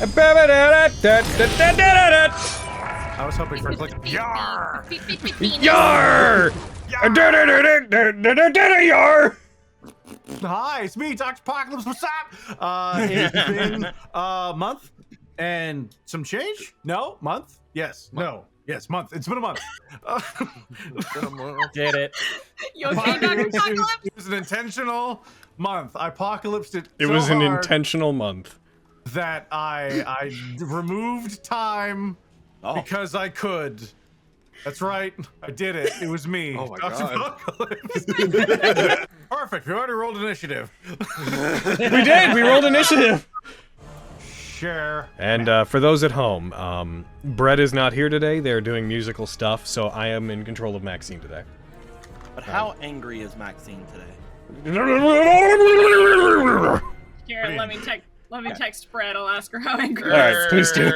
I was hoping for a click. Yar! Yar! Yar! Hi, it's me, Dr. Apocalypse. What's up? It's been a month and some change? No? Month? Yes. No. Yes, month. It's been a month. Did it. You okay, Dr. Apocalypse? It was an intentional month. I apocalypsed it. It so was an hard intentional month. that I removed time because I could. That's right. I did it. It was me. Oh my Dr. God. Apocalypse. Perfect. We already rolled initiative. We did. We rolled initiative. Sure. And for those at home, Brett is not here today. They're doing musical stuff, so I am in control of Maxine today. But how angry is Maxine today? Here, let me text Brett. I'll ask her how angry. All right, please do.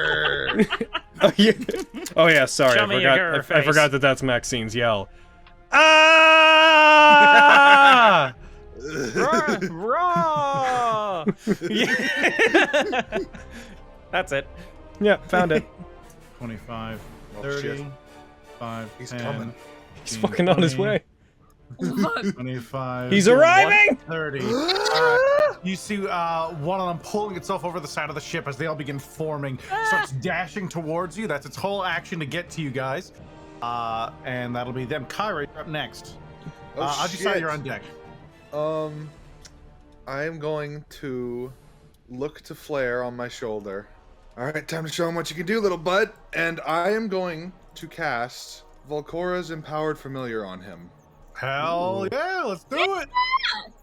Oh yeah, sorry, Show me your I face. forgot that that's Maxine's yell. Ah! Raw! Yeah. That's it. Yeah, found it. 25, Oh, 30, shit. 5, He's 10, coming. He's 15, fucking on his 20, way. 25. He's arriving! 30. All right. You see one of them pulling itself over the side of the ship as they all begin forming, starts dashing towards you. That's its whole action to get to you guys. And that'll be them. Kyra, you're up next. Oh, I'll just say shit. you're on deck. I am going to look to Flare on my shoulder. All right, time to show him what you can do, little bud. And I am going to cast Volcora's Empowered Familiar on him. Hell yeah, let's do it.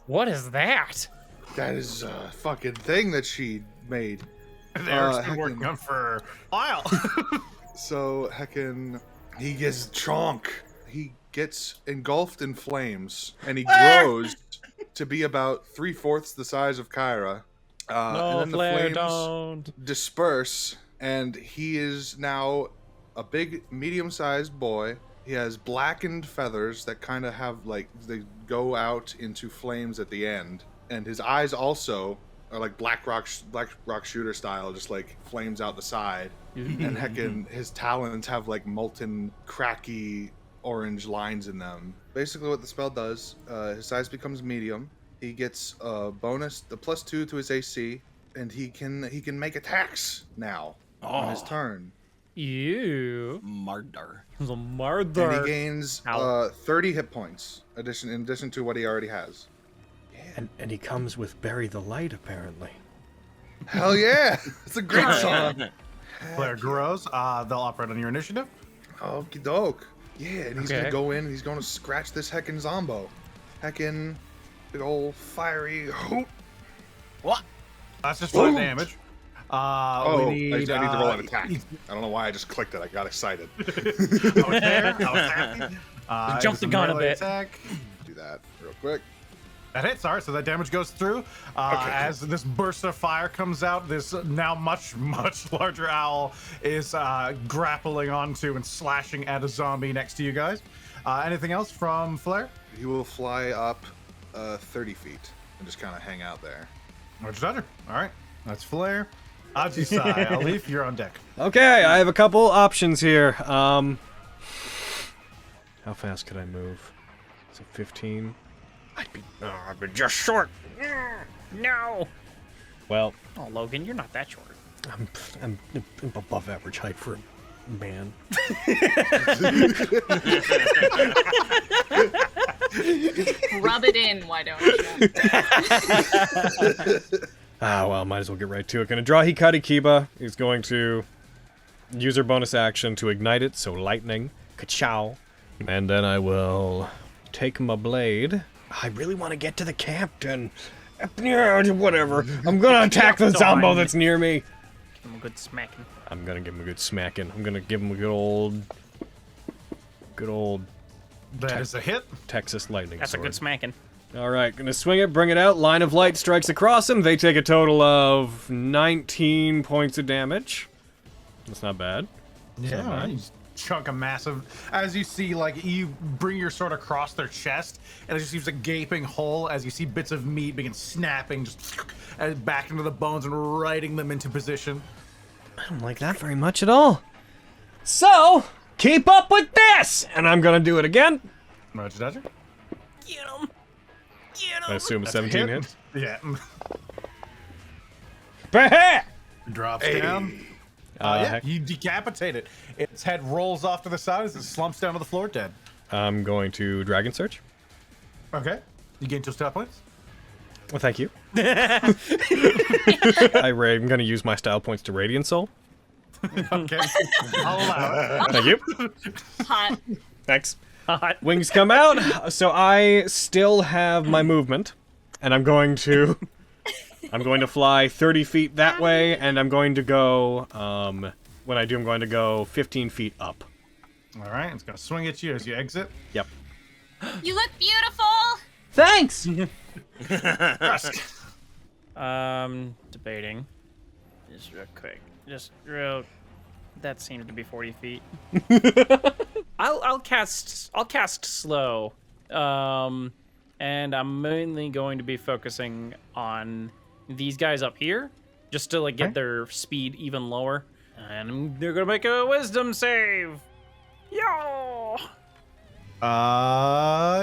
What is that? That is a fucking thing that she made. Eric's been heckin'. working on for a while. So, heckin', he gets chonk. He gets engulfed in flames, and he grows to be about 3/4 the size of Kyra. No, and then the Flare, flames don't. disperse, and he is now a big, medium-sized boy. He has blackened feathers that kind of have, like, they go out into flames at the end. And his eyes also are like Black Rock Shooter style, just like flames out the side. And heckin', his talons have like molten, cracky orange lines in them. Basically what the spell does, his size becomes medium. He gets a bonus, the +2 to his AC, and he can make attacks now on his turn. You. Murder. He's a And murderer. he gains Ow. 30 hit points in addition to what he already has. And he comes with Bury the Light, apparently. Hell yeah! It's a great song. Flare grows. They'll operate on your initiative. Okie doke. Yeah, and he's Okay. gonna go in and he's gonna scratch this heckin' zombo. Heckin' big old fiery hoop. What? That's just 5 Boom. damage. Oh, we need, I need to roll an attack. I don't know why I just clicked it. I got excited. I was there. I was happy. Jumped the gun a bit. Attack. Do that real quick. That hits. All right, so that damage goes through. As this burst of fire comes out, this now much larger owl is grappling onto and slashing at a zombie next to you guys. Anything else from Flare? He will fly up 30 feet and just kind of hang out there. Roger, Dodger. All right, that's Flare. Ajisai, Alif, you're on deck. Okay, I have a couple options here. How fast could I move? So 15. I'd be just short. No. Well, Oh, Logan, you're not that short. I'm above average height for a man. Rub it in, why don't you? Well, might as well get right to it. Gonna draw Hikari Kiba. He's going to use her bonus action to ignite it, so lightning. Ka-chow. And then I will take my blade. I really want to get to the captain. Yeah, whatever. I'm gonna attack the zombo that's near me. Give him a good smacking. I'm gonna give him a good smacking. I'm gonna give him a good old That is a hit. Texas lightning That's sword. a good smacking. All right, gonna swing it, bring it out. Line of light strikes across them. They take a total of 19 points of damage. That's not bad. Yeah, bad. you chunk a massive. As you see, like you bring your sword across their chest, and it just leaves a gaping hole. As you see bits of meat begin snapping, just back into the bones and writing them into position. I don't like that very much at all. So, keep up with this! And I'm gonna do it again. Roger, Dodger. Get him! Get I him! assume a 17 hit. Yeah. Bah! Drops down. Yeah, you decapitate it. Its head rolls off to the side as it slumps down to the floor dead. I'm going to Dragon Search. Okay. You gain 2 style points. Well, thank you. I'm gonna use my style points to Radiant Soul. Okay. I'll allow it. Thank you. Hot. Thanks. Wings come out, so I still have my movement, and I'm going to fly 30 feet that way, and I'm going to go, when I do, I'm going to go 15 feet up. All right, it's gonna swing at you as you exit. Yep. You look beautiful. Thanks! Debating. Just real quick. That seems to be 40 feet. I'll cast slow. And I'm mainly going to be focusing on these guys up here, just to like get their speed even lower. And they're gonna make a wisdom save. Yo!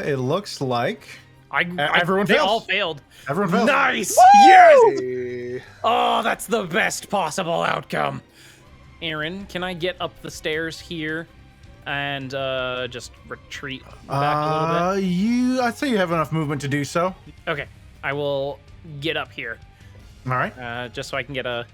It looks like everyone they fails. all failed. Everyone fails. Nice! Hey. Yes! Oh, that's the best possible outcome. Aaron, can I get up the stairs here and just retreat back a little bit? I'd say you have enough movement to do so. Okay, I will get up here All right. just so I can get a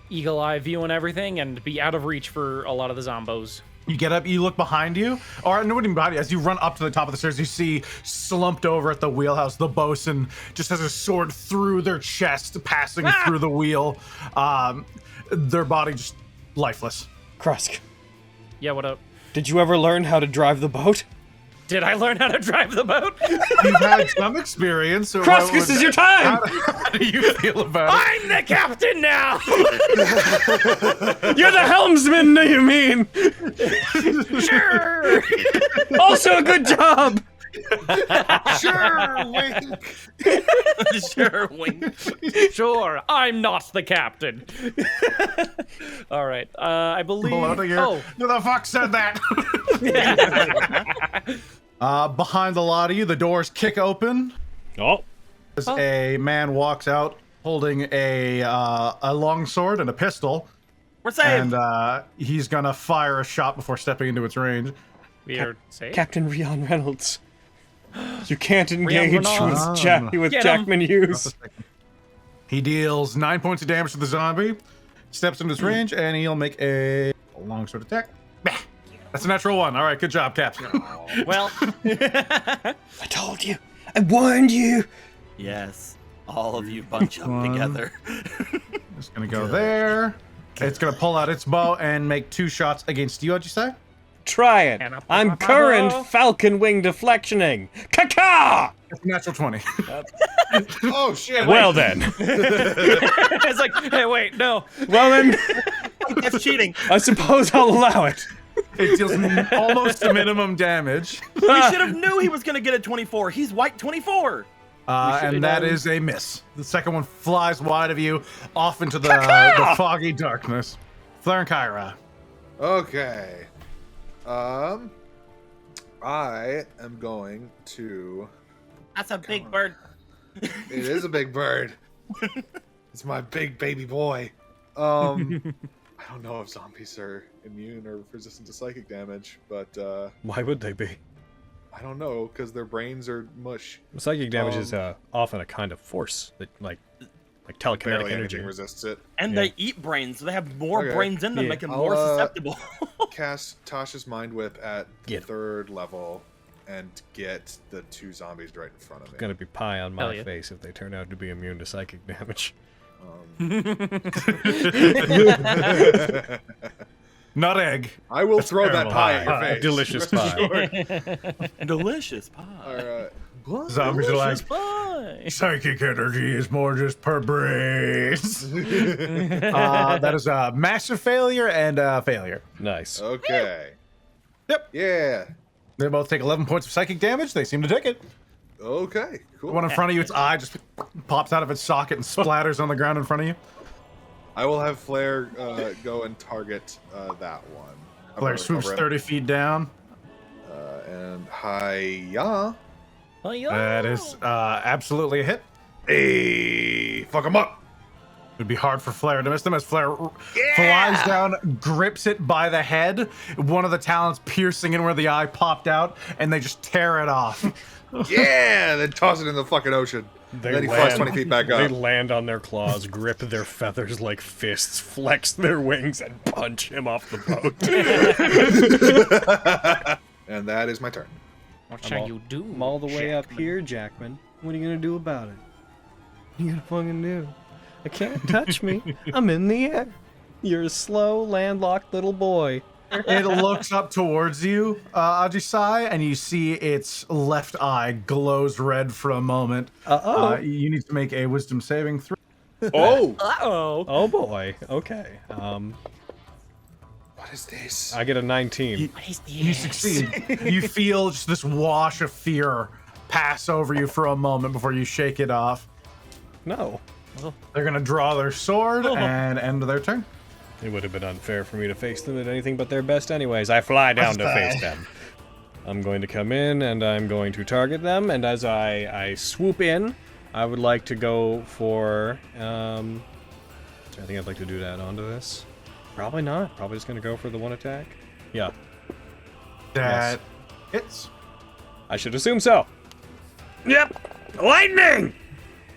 eagle eye view and everything and be out of reach for a lot of the zombos. You get up, you look behind you, or no, not even behind you. As you run up to the top of the stairs, you see slumped over at the wheelhouse, the bosun just has a sword through their chest, passing through the wheel. Their body just lifeless. Krusk, Yeah, what up? did you ever learn how to drive the boat? Did I learn how to drive the boat? You've had some experience. So Krusk, this is your time! How do you feel about it? I'm the captain now! You're the helmsman, you mean? Sure! Also a good job! Sure, wink. Sure, wink. Sure, I'm not the captain. All right, I believe. Blow to your, Oh, who the fuck said that? Behind the lot of you, the doors kick open. Oh. As a man walks out holding a longsword and a pistol, We're saved. and he's gonna fire a shot before stepping into its range. we are safe. Captain Rion Reynolds. You can't engage Reynolds. with Get him. Jackman Hughes. He deals 9 points of damage to the zombie, steps into his range, and he'll make a longsword attack. Bah! That's a natural 1. All right, good job, Captain. Well, I told you. I warned you. Yes. All of you bunch up together. Just gonna go there. It's gonna pull out its bow and make 2 shots against you. What'd you say? Try it. And up I'm my current bow. falcon wing deflectioning. Caca! It's a natural 20. Oh shit! Well then. it's like, hey, wait, no. Well then, That's cheating. I suppose I'll allow it. It deals almost the minimum damage. We should have knew he was gonna get a 24. He's white 24. And that is a miss. The second one flies wide of you, off into the foggy darkness. Flare and Kyra. Okay. I am going to. That's a big bird. It is a big bird. It's my big baby boy. I don't know if zombies are immune or resistant to psychic damage, but Why would they be? I don't know because their brains are mush. Psychic damage is often a kind of force that, like telekinetic Barely energy. anything resists it. And they eat brains, so they have more Okay. brains in them, Yeah. making them I'll, more susceptible. Cast Tasha's Mind Whip at Get 'em. 3rd level and get the 2 zombies right in front of me. Gonna be pie on Hell my yeah. face if they turn out to be immune to psychic damage. Not egg. I will throw that terrible. pie at your face. Delicious Rest pie. assured. Delicious pie. All right. Zombies are like, Delicious pie. psychic energy is more just per brains. That is a massive failure and a failure. Nice. Okay. Yep. Yeah. They both take 11 points of psychic damage. They seem to take it. Okay. Cool. The one in front of you, its eye just pops out of its socket and splatters on the ground in front of you. I will have Flare go and target that one. Flare swoops 30 feet down. And hi-ya. Oh, yeah. That is absolutely a hit. Hey, fuck him up. It'd be hard for Flare to miss them as Flare flies down, grips it by the head, one of the talons piercing in where the eye popped out, and they just tear it off. Yeah, then toss it in the fucking ocean. Then he flies 20 feet back They up. land on their claws, grip their feathers like fists, flex their wings, and punch him off the boat. And that is my turn. What shall you do? I'm all the way up Jackman? here, Jackman. What are you gonna do about it? What are you gonna fucking do? I can't touch me. I'm in the air. You're a slow, landlocked little boy. It looks up towards you, Ajisai, and you see its left eye glows red for a moment. Uh-oh. You need to make a wisdom saving throw. Oh! Uh-oh. Oh boy. Okay. What is this? I get a 19. What is this? You succeed. You feel just this wash of fear pass over you for a moment before you shake it off. No. They're gonna draw their sword and end their turn. It would have been unfair for me to face them at anything but their best anyways. I fly down to face them. I'm going to come in and I'm going to target them, and as I swoop in, I would like to go for I think I'd like to do that onto this. Probably not. Probably just gonna go for the one attack. Yeah. That hits. I should assume so. Yep. Lightning!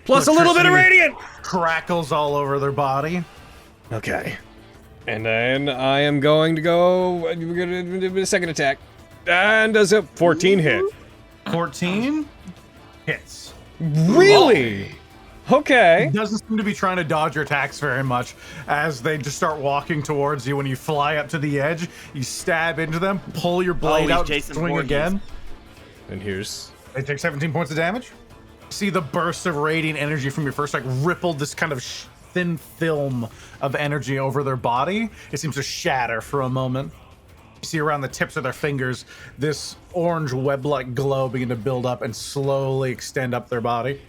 Plus a little bit of Electricity radiant! Crackles all over their body. Okay. And then I am going to go. We're gonna do a second attack. And does a 14 hit? 14 hits. Really? Okay. Doesn't seem to be trying to dodge your attacks very much as they just start walking towards you. When you fly up to the edge, you stab into them, pull your blade he's out, Jason swing Voorhees. again. And here's. They take 17 points of damage. See the burst of radiant energy from your first strike ripple this kind of thin film of energy over their body. It seems to shatter for a moment. You see around the tips of their fingers this orange web-like glow begin to build up and slowly extend up their body.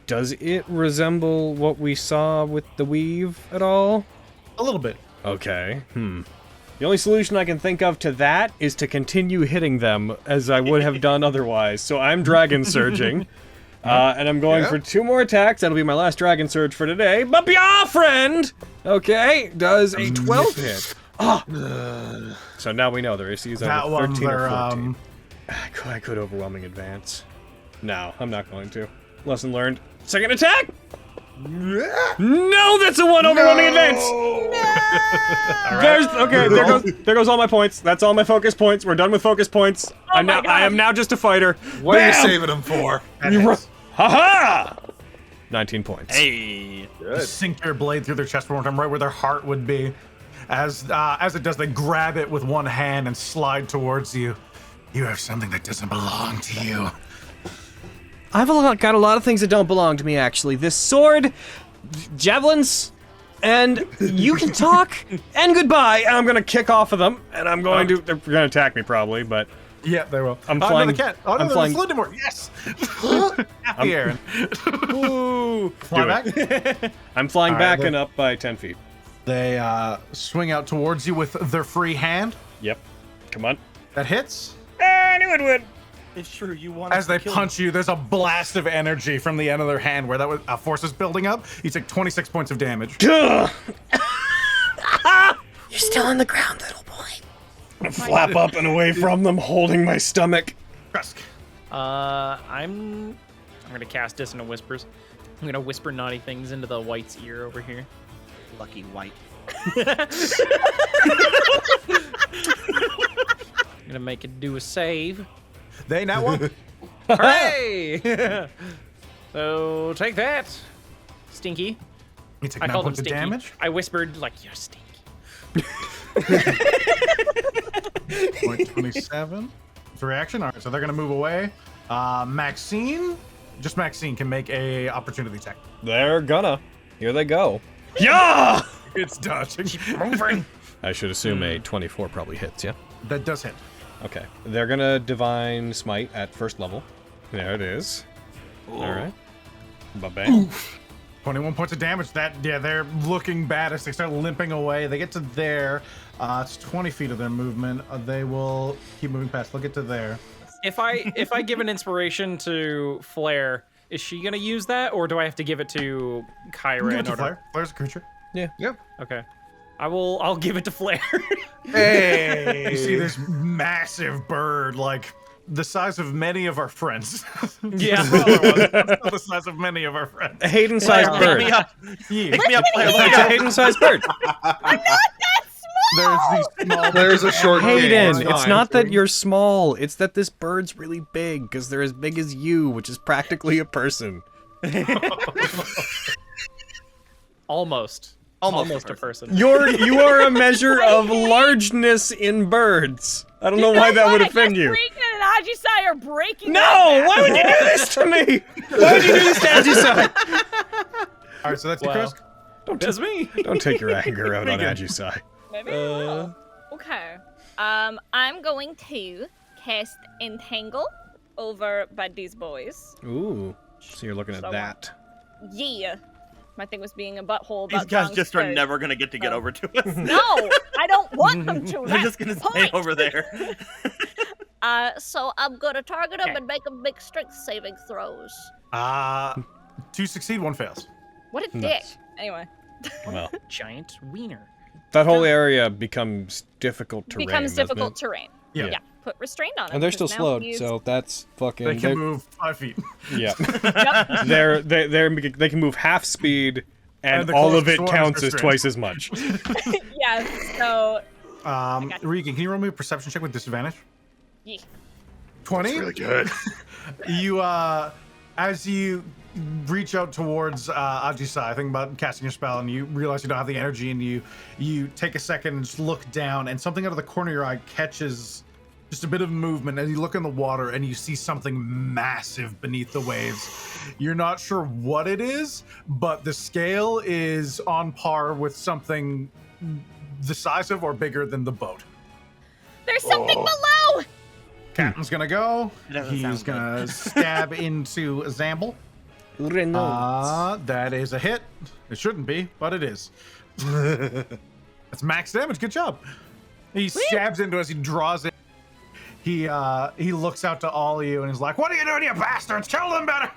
Does it resemble what we saw with the weave at all? A little bit. Okay. The only solution I can think of to that is to continue hitting them as I would have done otherwise. So I'm Dragon Surging. And I'm going for 2 more attacks. That'll be my last Dragon Surge for today. But your friend, okay, does a 12 hit. So now we know their AC is That either one, 13 or they're 14. I could overwhelming advance. No, I'm not going to. Lesson learned. Second attack! No, that's a 1 overwhelming advance! There goes all my points. That's all my focus points. We're done with focus points. I am now just a fighter. What are you Bam! saving him for? Haha! 19 points. Hey. You sink your blade through their chest one more time, right where their heart would be. As it does, they grab it with one hand and slide towards you. You have something that doesn't belong to you. I've got a lot of things that don't belong to me, actually. This sword, javelins, and you can talk, and goodbye. And I'm gonna kick off of them, and I'm going to. They're gonna attack me probably, but Yeah, they will. I'm Oh, flying- no, they can't. Oh, no, I'm no, flying- it's Lindemore. Yes. Happy Aaron. Ooh. Fly Do back. I'm flying All right, back then. and up by 10 feet. They swing out towards you with their free hand. Yep. Come on. That hits. I knew it would. It's true. You want As they punch you, there's a blast of energy from the end of their hand where that force is building up. You take 26 points of damage. Ugh. You're still on the ground, little boy. Flap up and away from them, holding my stomach. Trusk. I'm gonna cast Dissonant Whispers. I'm gonna whisper naughty things into the white's ear over here. lucky white. I'm gonna make it do a save. They now won. Hooray! So take that, Stinky. You take I 9 called him points of Stinky. damage. I whispered like you're Stinky. Point 27. It's a reaction. All right, so they're gonna move away. Maxine, just Maxine can make a opportunity attack. They're gonna. Here they go. Yeah! It's dodging. Moving. I should assume a 24 probably hits, yeah? That does hit. Okay. They're gonna Divine Smite at first level. There it is. Alright. Ba-bang. 21 points of damage. They're looking bad as they start limping away. They get to there. It's 20 feet of their movement. They will keep moving past. They'll get to there. If I give an inspiration to Flare, is she gonna use that, or do I have to give it to Kyra? Give it to Flare. Flare's a creature. Yeah. Yep. Okay. I'll give it to Flare. Hey! You see this massive bird, like the size of many of our friends. Yeah. The size of many of our friends. A Hayden-sized bird. Pick me up. Yeah. Pick me up, Flare. It's a Hayden-sized bird. There's these small. There's a short Hayden, game. it's not that you're small. It's that this bird's really big because they're as big as you, which is practically a person. Almost a person. You are a measure of largeness in birds. I don't know why that would offend you. Regan and Ajisai are breaking. No! Why would you do this to me? Why would you do this to Ajisai? All right, so that's your Wow. Chris. That's me. Don't take your anger out on Ajisai. Maybe I will. Okay. I'm going to cast Entangle over by these boys. Ooh, so you're looking at So, that. Yeah. My thing was being a butthole. These about guys John's just are throat. never gonna get to get over to us. No, I don't want them to. They're That's just gonna the stay point. over there. So I'm gonna target them and make them make strength saving throws. 2 succeed, 1 fails. What a dick. Nice. Anyway, Well, Giant wiener. that whole area becomes difficult terrain. becomes doesn't difficult it? terrain. Yeah. Put restraint on them. And they're still 'cause now slowed, he's- so that's fucking. They can move 5 feet. Yeah, Yep. they can move half speed, and the all of closest it one is counts as restrained. twice as much. Yeah. So Regan, can you roll me a perception check with disadvantage? yeah. 20? Really good. You, as you reach out towards Ajisai, think about casting your spell, and you realize you don't have the energy, and you take a second and just look down, and something out of the corner of your eye catches just a bit of movement, and you look in the water, and you see something massive beneath the waves. You're not sure what it is, but the scale is on par with something the size of or bigger than the boat. There's something below. Captain's gonna go. It doesn't He's sound gonna stab into Zamble. That is a hit. It shouldn't be, but it is. That's max damage. Good job. He stabs into as he draws it. He looks out to all of you and is like, "What are you doing, you bastards? Kill them better!"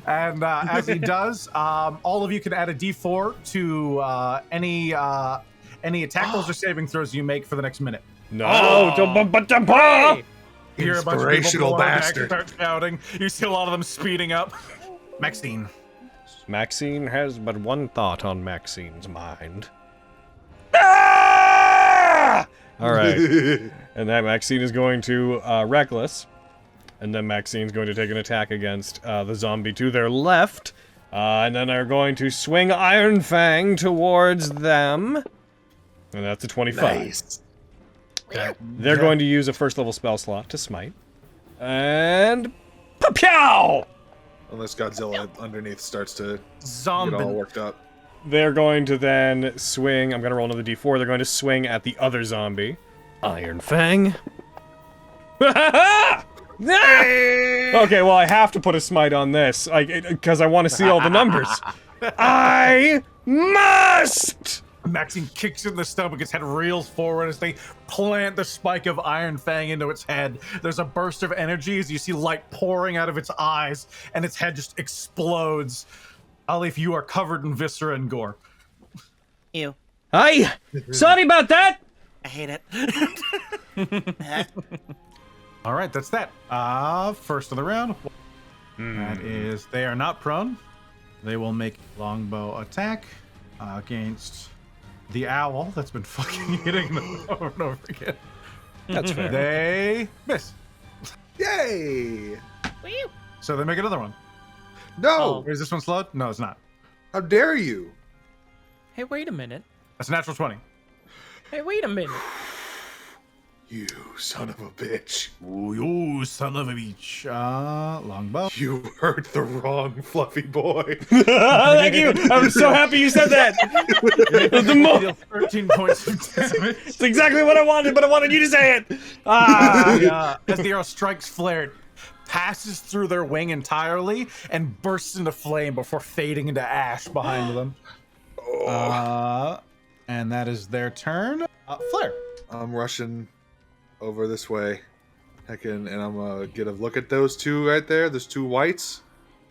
And as he does, all of you can add a D4 to any attack rolls or saving throws you make for the next minute. No, Hey. You hear a bunch of people Inspirational blow back, bastard. start shouting. You see a lot of them speeding up. Maxine. Maxine has but one thought on Maxine's mind. Ah! All right, and that Maxine is going to Reckless, and then Maxine's going to take an attack against the zombie to their left, and then they're going to swing Iron Fang towards them, and that's a 25. Nice. They're going to use a first level spell slot to smite, and pow! Unless Godzilla underneath starts to get all Zombie. worked up. They're going to then swing. I'm going to roll another d4. They're going to swing at the other zombie. Iron Fang. Ah! Okay, well, I have to put a smite on this, because I want to see all the numbers. I must! Maxine kicks in the stomach, its head reels forward as they plant the spike of Iron Fang into its head. There's a burst of energy as you see light pouring out of its eyes, and its head just explodes. Alif, you are covered in viscera and gore. Ew. Hi! Sorry about that! I hate it. All right, that's that. First of the round. That is, they are not prone. They will make a longbow attack against the owl that's been fucking hitting them over and over again. That's fair. They miss. Yay! Woo. So they make another one. No! Is this one slowed? No, it's not. How dare you? Hey, wait a minute. That's a natural 20. Hey, wait a minute. You son of a bitch. Ooh, you son of a bitch. Longbow. You heard the wrong fluffy boy. Thank you! I'm so happy you said that! Deal 13 points of damage. It's exactly what I wanted, but I wanted you to say it! Ah! As the arrow strikes Flare, passes through their wing entirely and bursts into flame before fading into ash behind them. And that is their turn. Flare. I'm rushing over this way. And I'm gonna get a look at those two right there. There's two whites.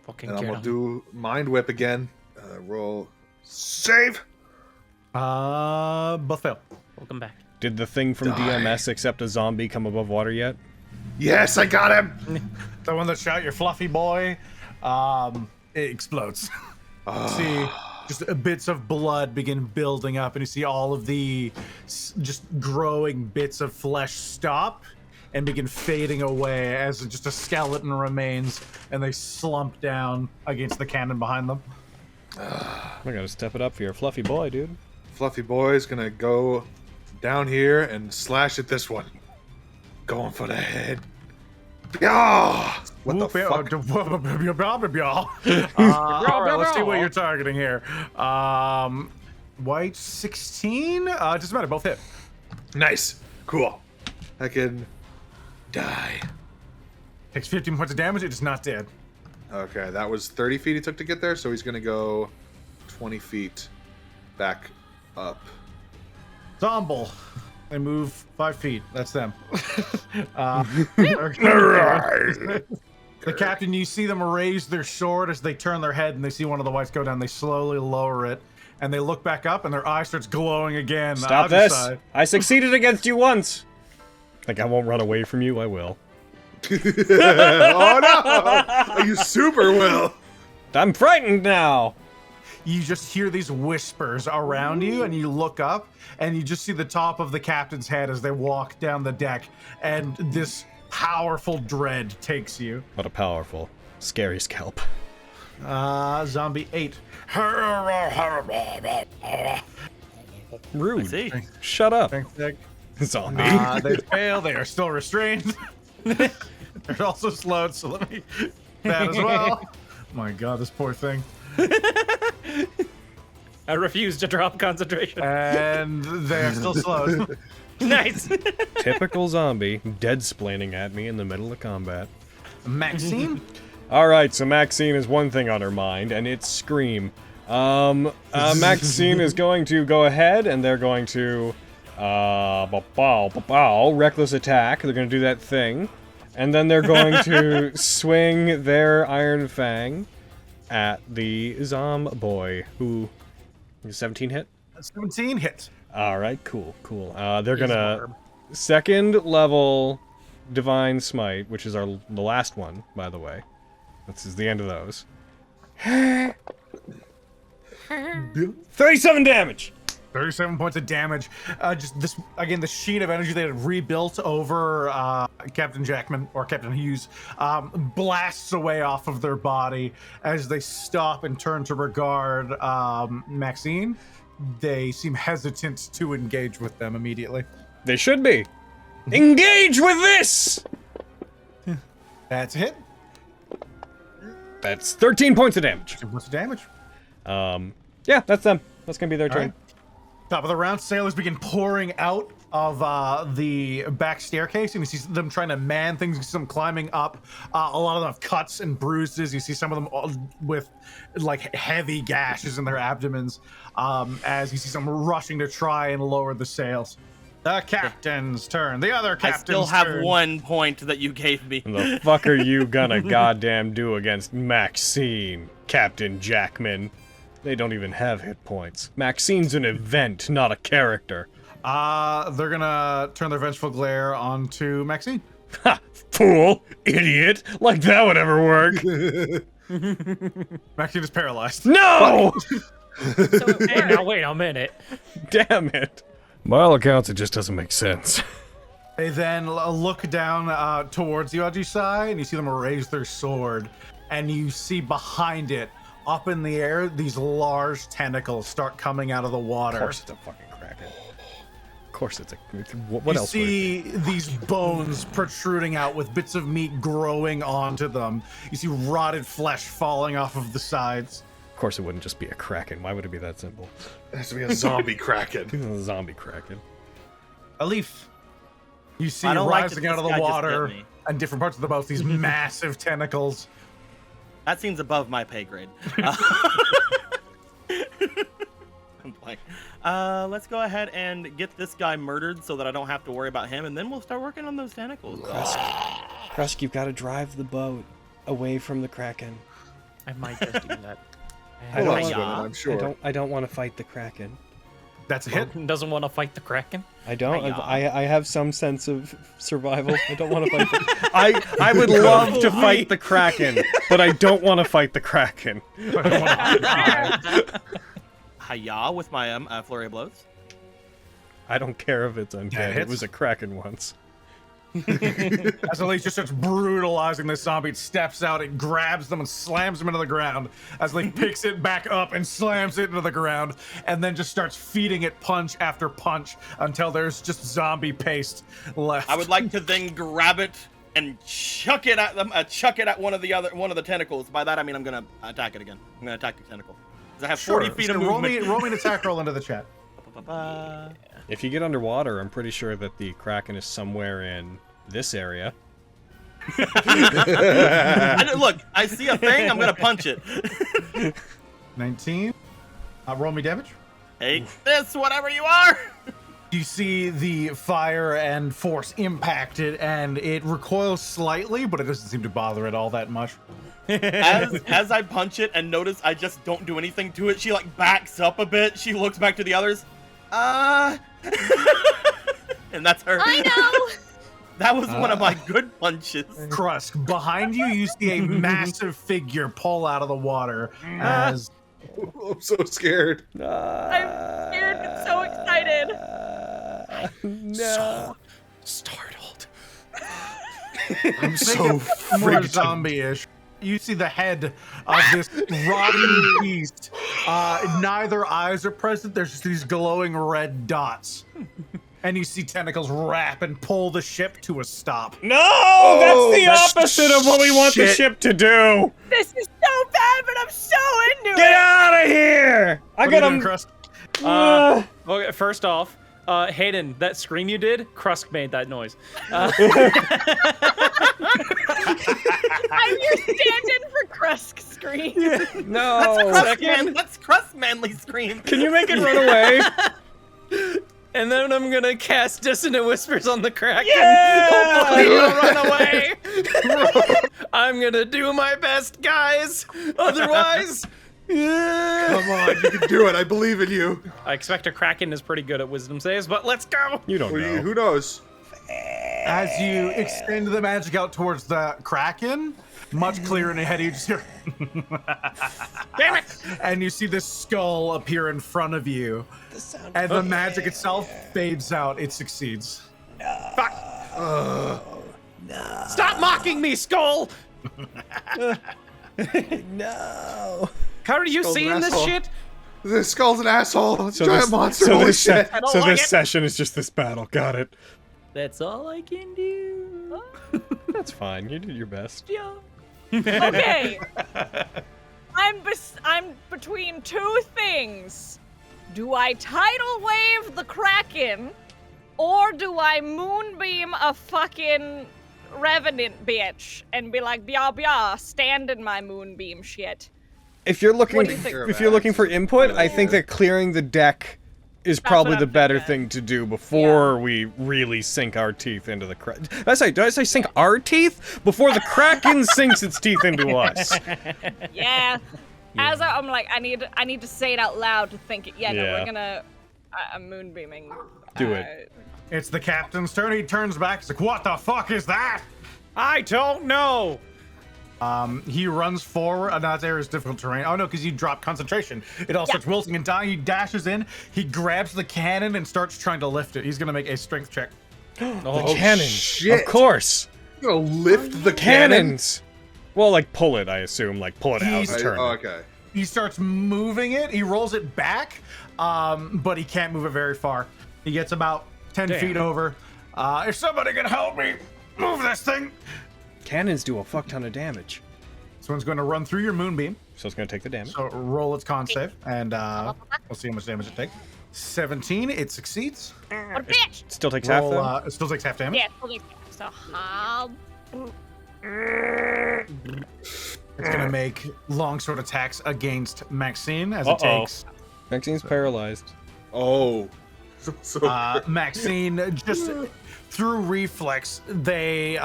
Fucking And I'm get gonna 'em. do Mind Whip again. Roll save. Both fail. Welcome back. Did the thing from DMS except a zombie come above water yet? Yes, I got him. The one that shot your fluffy boy, it explodes. See just bits of blood begin building up, and you see all of the just growing bits of flesh stop and begin fading away as just a skeleton remains, and they slump down against the cannon behind them. I gotta step it up for your fluffy boy, dude. Fluffy boy's gonna go down here and slash at this one. Going for the head. Yeah. What the fuck? All right, let's see what you're targeting here. White 16. Doesn't matter. Both hit. Nice. Cool. I can die. Takes 15 points of damage. It is not dead. Okay, that was 30 feet he took to get there, so he's gonna go 20 feet back up. Zomble. They move 5 feet. That's them. The captain, you see them raise their sword as they turn their head and they see one of the whites go down. They slowly lower it and they look back up and their eye starts glowing again. Stop this! I succeeded against you once! Like, I won't run away from you, I will. Oh no! You super will! I'm frightened now! You just hear these whispers around you and you look up and you just see the top of the captain's head as they walk down the deck, and this powerful dread takes you. What a powerful, scary scalp. Zombie 8. Rude. See? Shut up. Thanks, Nick. Zombie. They fail. They are still restrained. They're also slowed, so let me that as well. My god, this poor thing. I refuse to drop concentration. And they are still slowed. Nice. Typical zombie, dead-splaining at me in the middle of combat. Maxine? Alright, so Maxine has one thing on her mind, and it's Scream. Maxine is going to go ahead, and they're going to, reckless attack. They're going to do that thing. And then they're going to swing their Iron Fang at the Zomboy, who... 17 hit? 17 hits. Alright, cool. They're gonna... Second level Divine Smite, which is the last one, by the way. This is the end of those. 37 damage! 37 points of damage. Just this, again, the sheen of energy they had rebuilt over Captain Jackman, or Captain Hughes, blasts away off of their body as they stop and turn to regard Maxine. They seem hesitant to engage with them immediately. They should be. Engage with this! That's a hit. That's 13 points of damage. 2 points of damage. Yeah, that's them. That's gonna be their All turn. right. Top of the round, sailors begin pouring out of the back staircase, and you see them trying to man things. You see them climbing up. A lot of them have cuts and bruises. You see some of them all with like heavy gashes in their abdomens, as you see some rushing to try and lower the sails. The captain's turn. The other I captain's still have turn. 1 point that you gave me. The fuck are you gonna goddamn do against Maxine, Captain Jackman? They don't even have hit points. Maxine's an event, not a character. They're gonna turn their vengeful glare onto Maxine. Ha! Fool! Idiot! Like that would ever work! Maxine is paralyzed. No! So Hey, now wait a minute. Damn it. By all accounts, it just doesn't make sense. They then look down towards you, Ajisai, and you see them raise their sword, and you see behind it, up in the air, these large tentacles start coming out of the water. Of course it's a fucking kraken. Of course it's a... What You else would it see these bones protruding out with bits of meat growing onto them. You see rotted flesh falling off of the sides. Of course it wouldn't just be a kraken. Why would it be that simple? It has to be a zombie kraken. A zombie kraken. A leaf. You see I don't like rising that out of this the guy just water bit me. and different parts of the boat, these massive tentacles. That seems above my pay grade. I'm like, let's go ahead and get this guy murdered so that I don't have to worry about him, and then we'll start working on those tentacles. Krusk, you've got to drive the boat away from the Kraken. I might just do that. I don't, Hold on, want, I'm sure. I don't want to fight the Kraken. That's a hit. Logan doesn't want to fight the Kraken. I don't. Hi-ya. I have some sense of survival. I don't want to fight the... I would love to fight the Kraken, but I don't want to fight the Kraken. Hiya with my flurry of blows. I don't care if it's undead. It hits. was a Kraken once. As Elise just starts brutalizing this zombie, it steps out, it grabs them and slams them into the ground. As Elise picks it back up and slams it into the ground, and then just starts feeding it punch after punch until there's just zombie paste left. I would like to then grab it and chuck it at them. Chuck it at one of the tentacles. By that I mean I'm gonna attack it again. I'm gonna attack the tentacle. 'Cause I have 40 feet of movement. Roll me an attack roll into the chat. If you get underwater, I'm pretty sure that the Kraken is somewhere in this area. Look, I see a thing, I'm gonna punch it. 19. Roll me damage. Hey, this, whatever you are. You see the fire and force impact it, and it recoils slightly, but it doesn't seem to bother it all that much. As I punch it and notice I just don't do anything to it, she like backs up a bit. She looks back to the others. And that's her. I know. That was one of my good punches. Krusk, behind you, you see a massive figure pull out of the water as... I'm so scared. I'm scared and so excited. No. Startled. I'm so more freaked. zombie-ish. You see the head of this rotting beast. Neither eyes are present. There's just these glowing red dots. And you see tentacles wrap and pull the ship to a stop. No! That's the opposite of what we want the ship to do! This is so bad, but I'm so into Get it. out of here! I What are got you doing, him. Krusk? Okay, first off, Hayden, that scream you did, Krusk made that noise. I'm your stand-in for Krusk scream. No. That's Crust Manly scream. Can you make it run away? And then I'm gonna cast Dissonant Whispers on the Kraken. Yeah! Hopefully he'll run away. I'm gonna do my best, guys. Otherwise, Come on, you can do it. I believe in you. I expect a Kraken is pretty good at wisdom saves, but let's go. You don't know. Who knows? As you extend the magic out towards the Kraken, much clearer in your head, you just hear... Damn it! and you see this skull appear in front of you. And the magic itself fades out. It succeeds. Fuck. Stop mocking me, Skull! No. How are you Skull's an seeing this asshole. shit? This skull's an asshole. It's a giant monster. Holy shit. I don't like it. session is just this battle. Got it. That's all I can do. That's fine. You did your best. Yeah. Okay. I'm between two things. Do I tidal wave the Kraken, or do I moonbeam a fucking revenant bitch and be like, blah blah, stand in my moonbeam shit? If you're looking, What do you think? if you're looking for input, I think that clearing the deck is probably what the I'm better thinking. thing to do before we really sink our teeth into the Kraken. Did I say sink our teeth? Before the Kraken sinks its teeth into us. Yeah. As I'm like, I need to say it out loud to think it. Yeah, no, Yeah. we're gonna. I'm moonbeaming. Do it. It's the captain's turn. He turns back. He's like, what the fuck is that? I don't know. He runs forward. That area is difficult terrain. Oh no, because you drop concentration. It all starts wilting and dying. He dashes in. He grabs the cannon and starts trying to lift it. He's gonna make a strength check. The cannon. shit. Of course. You gonna lift the cannon? Cannons. Well, like pull it, I assume. Like pull it out. He's- Turn it. Okay. He starts moving it. He rolls it back, but he can't move it very far. He gets about 10 feet over. If somebody can help me move this thing. Cannons do a fuck ton of damage. This one's going to run through your moonbeam. So it's gonna take the damage. So roll its con save, and we'll see how much damage it takes. 17, it succeeds. What a bitch! Still takes half Roll, though. it still takes half damage. Yeah, it's like so. It's gonna make longsword attacks against Maxine as it takes. Maxine's paralyzed. Oh. Maxine just through reflex, they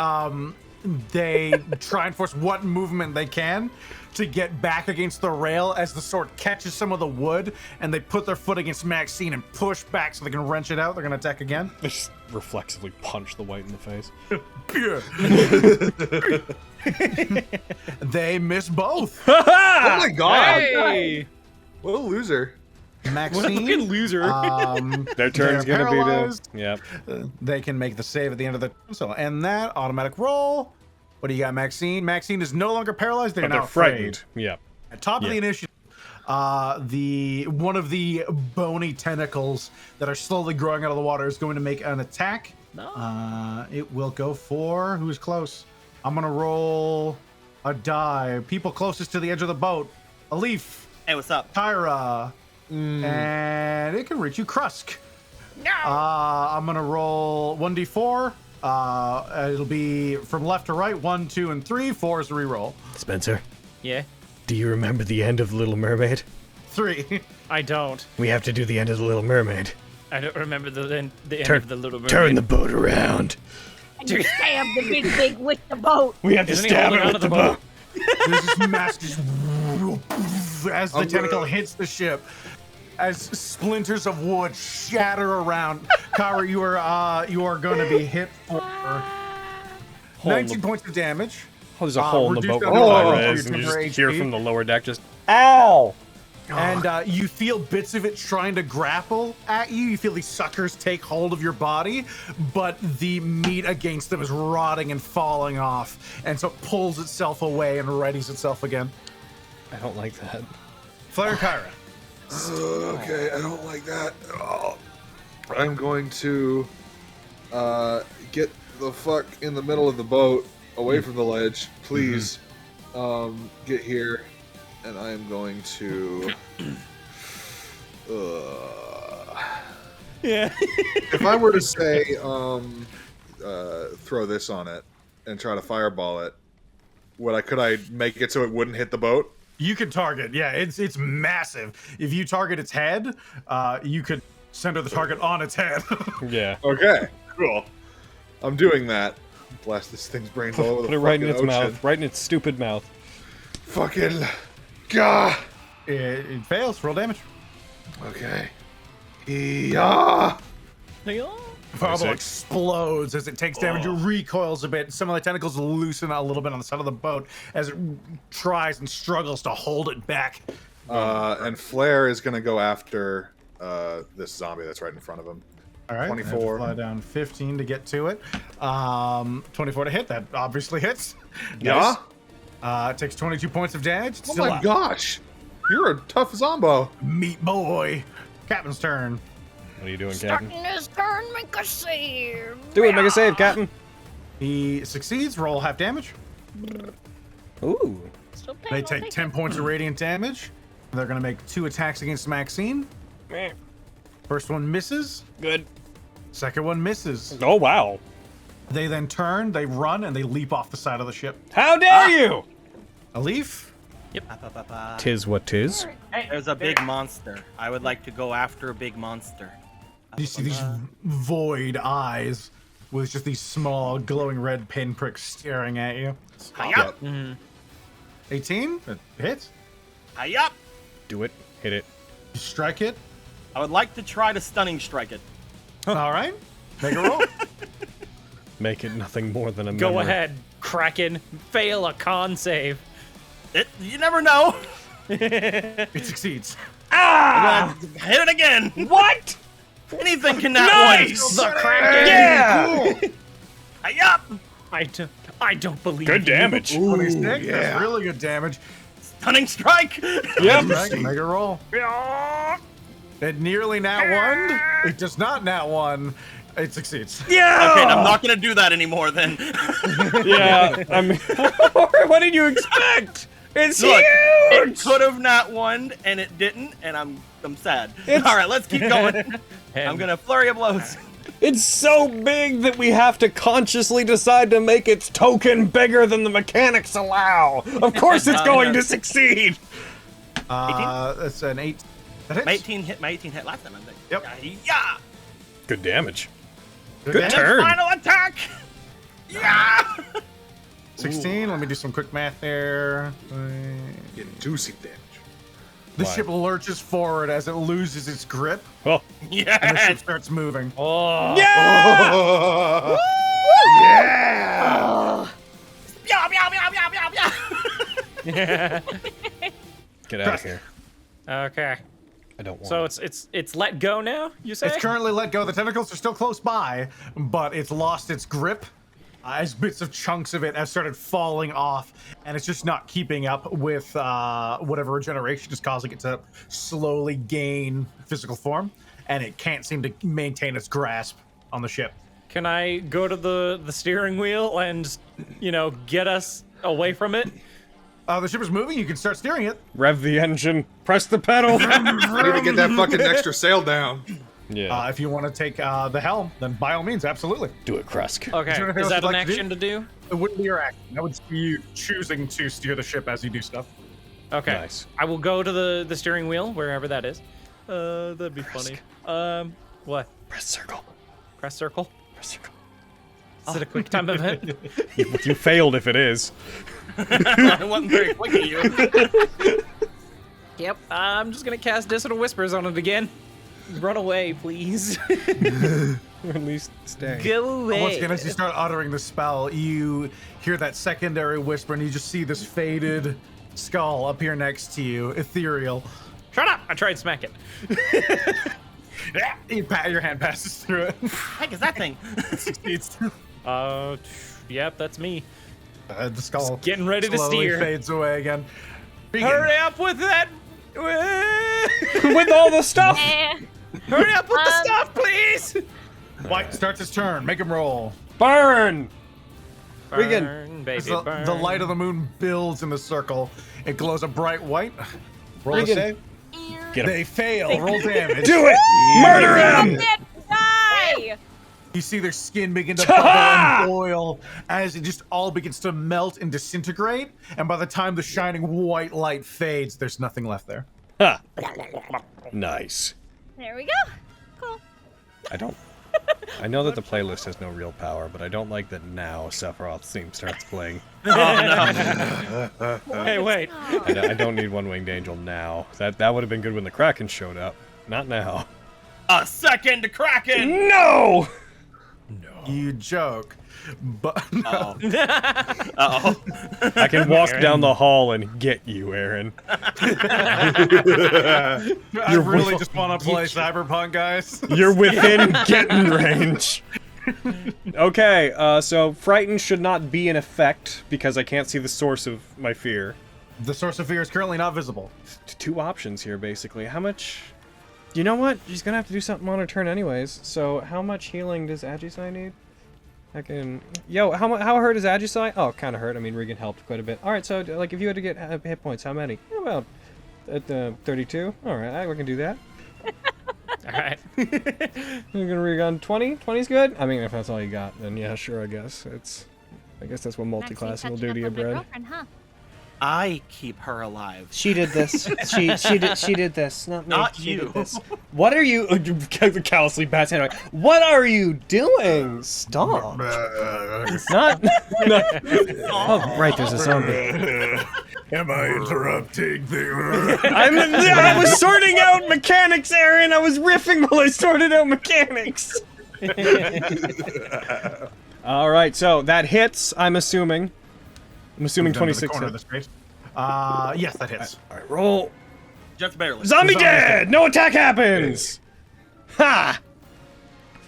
try and force what movement they can to get back against the rail as the sword catches some of the wood, and they put their foot against Maxine and push back so they can wrench it out. They're gonna attack again. They just reflexively punch the white in the face. They miss both. Oh my god! Hey! What a loser. Maxine, loser. Their turn's they're gonna be paralyzed. to. Yep. They can make the save at the end of the so and that automatic roll. What do you got, Maxine? Maxine is no longer paralyzed. They're But now they're frightened. Yep. At top of the initiative, one of the bony tentacles that are slowly growing out of the water is going to make an attack. No. It will go for who's close. I'm gonna roll a die. People closest to the edge of the boat. A leaf. Hey, what's up? Tyra. And it can reach you, Krusk. No. I'm gonna roll 1d4. It'll be from left to right. 1, 2, and 3. 4 is the reroll. Spencer, Yeah. do you remember the end of Little Mermaid? 3. I don't. We have to do the end of the Little Mermaid. I don't remember the end Turn- of the Little Mermaid. Turn the boat around. And you stab the big with the boat. We have to Isn't he stab holding it onto with the the boat. There's this massive as the tentacle hits the ship, as splinters of wood shatter around. Kara, you are going to be hit for Hole in 19 the- points of damage. Oh, there's a hole in the reduced boat. down to Oh, 5 and you your just hear HP. from the lower deck just, ow! And you feel bits of it trying to grapple at you. You feel these suckers take hold of your body, but the meat against them is rotting and falling off, and so it pulls itself away and readies itself again. I don't like that. Flare and Kyra. Okay, I don't like that at all. I'm going to get the fuck in the middle of the boat, away from the ledge. Please get here. And I am going to... Yeah. If I were to say, throw this on it and try to fireball it, could I make it so it wouldn't hit the boat? You can target. Yeah, it's massive. If you target its head, you could center the target on its head. Yeah. Okay, cool. I'm doing that. Blast this thing's brains all over the Put it right in its ocean. mouth. Right in its stupid mouth. Fucking... Gah! It fails. Roll damage. Okay. Yeah. Fireball 26. explodes as it takes damage. It recoils a bit. Some of the tentacles loosen a little bit on the side of the boat as it tries and struggles to hold it back. And Flare is gonna go after this zombie that's right in front of him. All right, 24. I have to fly down 15 to get to it. 24 to hit. That obviously hits. Yeah. It takes 22 points of damage. It's Oh still my up. gosh, you're a tough zombo. Meat boy. Captain's turn. What are you doing, Captain? Starting his turn, make a save. Do it, make a save, Captain. He succeeds. Roll half damage. Ooh. Still pain, They I'll take take 10 points of radiant damage. They're going to make 2 attacks against Maxine. First one misses. Good. Second one misses. Oh, wow. They then turn, they run, and they leap off the side of the ship. How dare you? A leaf? Tis what tis. There's a big monster. I would like to go after a big monster. You see these void eyes with just these small glowing red pinpricks staring at you. Hi-yup! 18? It hits. Hi-yup! Do it. Hit it. You strike it. I would like to try to stunning strike it. All right. Make a roll. Make it nothing more than a Go memory. ahead, Kraken. Fail a con save. You never know. It succeeds. I'm gonna hit it again. What? Anything can that Nice! The Kraken. Yeah! Hi-yup! I don't believe Good you. damage. 26. That's really good damage. Stunning strike! Yep. Right, make a roll. It nearly nat one. It does not nat one. It succeeds. Yeah! Okay, I'm not gonna do that anymore then. Yeah, I mean, what did you expect? It's Look, it huge! could have not won, and it didn't, and I'm sad. All right, let's keep going. I'm gonna flurry of blows. It's so big that we have to consciously decide to make its token bigger than the mechanics allow. Of course it's going to succeed. That's an 8. That hits. My 18 hit last time, I think. Yep. Yeah. Good damage. Good Good damage. turn. Final attack. Yeah. 16. Let me do some quick math there. Get juicy damage. The Why? ship lurches forward as it loses its grip, Oh. and the ship Yes. starts moving. Oh. Yeah! Oh, Meow, meow, meow, meow, meow, meow. Get out of here. Okay. I don't want So it. it's let go now, you say? It's currently let go. The tentacles are still close by, but it's lost its grip as bits of chunks of it have started falling off, and it's just not keeping up with whatever regeneration is causing it to slowly gain physical form, and it can't seem to maintain its grasp on the ship. Can I go to the steering wheel and, get us away from it? The ship is moving. You can start steering it. Rev the engine. Press the pedal. I need to get that fucking extra sail down. Yeah. If you want to take the helm, then by all means, absolutely. Do it, Krusk. Okay. Is there anything Is else that you'd an like to action to do? It wouldn't be your action. That would be you choosing to steer the ship as you do stuff. Okay. Nice. I will go to the steering wheel, wherever that is. That'd be funny. What? Press circle. Press circle? Press circle. Is it a quick time event? You failed if it is. I wasn't very quick at you. Yep. I'm just gonna cast Dissonant Whispers on it again. Run away, please. Or at least stay. Go away. Once again, as you start uttering the spell, you hear that secondary whisper, and you just see this faded skull up here next to you, ethereal. Shut up! I tried to smack it. Your hand passes through it. Heck is that thing? Succeeds. Yep, that's me. The skull Getting ready to slowly steer. fades away again. Begin. Hurry up with that! With all the stuff. Hurry up with the stuff, please! White starts his turn. Make him roll. Burn. Regan. Burn, baby, As the burn. light of the moon builds in the circle, it glows a bright white. Roll a Regan. save. Get him. They fail. Roll damage. Do it. Murder him. Die! You see their skin begin to bubble and boil as it just all begins to melt and disintegrate. And by the time the shining white light fades, there's nothing left there. Ha. Nice. There we go. Cool. I know that the playlist has no real power, but I don't like that now Sephiroth's theme starts playing. Hey, wait. I don't need One Winged Angel now. That would have been good when the Kraken showed up. Not now. A second Kraken. No! You joke, but Uh-oh. Uh-oh. I can walk down the hall and get you, Aaron. I really with- just want to play Cyberpunk, guys. You're within getting range. Okay, so Frighten should not be in effect because I can't see the source of my fear. The source of fear is currently not visible. Two options here, basically. How much... You know what? She's gonna have to do something on her turn anyways. So how much healing does Agisai need? I can... Yo, how hurt is Agisai? Oh, kind of hurt. I mean, Regan helped quite a bit. Alright, so, like, if you had to get hit points, how many? About 32. Alright, we can do that. Alright. You're gonna Regan 20? 20's good? I mean, if that's all you got, then yeah, sure, I guess. I guess that's what multi-classing will do to you, Brad. Huh? I keep her alive. She did this. She did this. Not me. Not She you. did this. What are you... Callously bats hand away. What are you doing? Stop. Not... Oh, right, there's a zombie. Am I interrupting the... I was sorting out mechanics, Aaron. I was riffing while I sorted out mechanics. All right, so that hits, I'm assuming. I'm assuming Down to the 26 corner of hits. the space. Yes, that hits. All right, roll. Just barely. Zombie Zombie dead! No attack happens! Ha!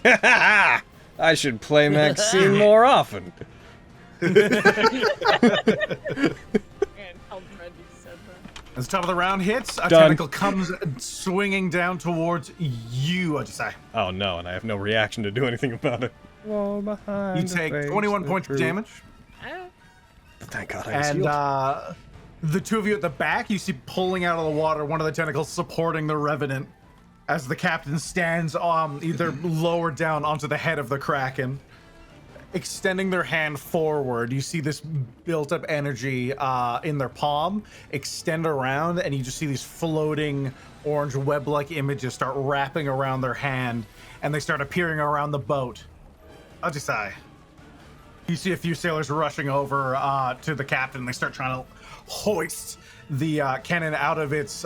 Ha ha! I should play Maxine more often. As the top of the round hits, a Done. tentacle comes swinging down towards you, Ajisai. Oh no, and I have no reaction to do anything about it. Roll behind You the take face 21 the points of truth. damage, Thank God I was and healed. The two of you at the back, you see pulling out of the water one of the tentacles supporting the Revenant as the captain stands either lower down onto the head of the Kraken. Extending their hand forward, you see this built up energy in their palm extend around, and you just see these floating orange web-like images start wrapping around their hand, and they start appearing around the boat. Ajisai. You see a few sailors rushing over to the captain. They start trying to hoist the cannon out of its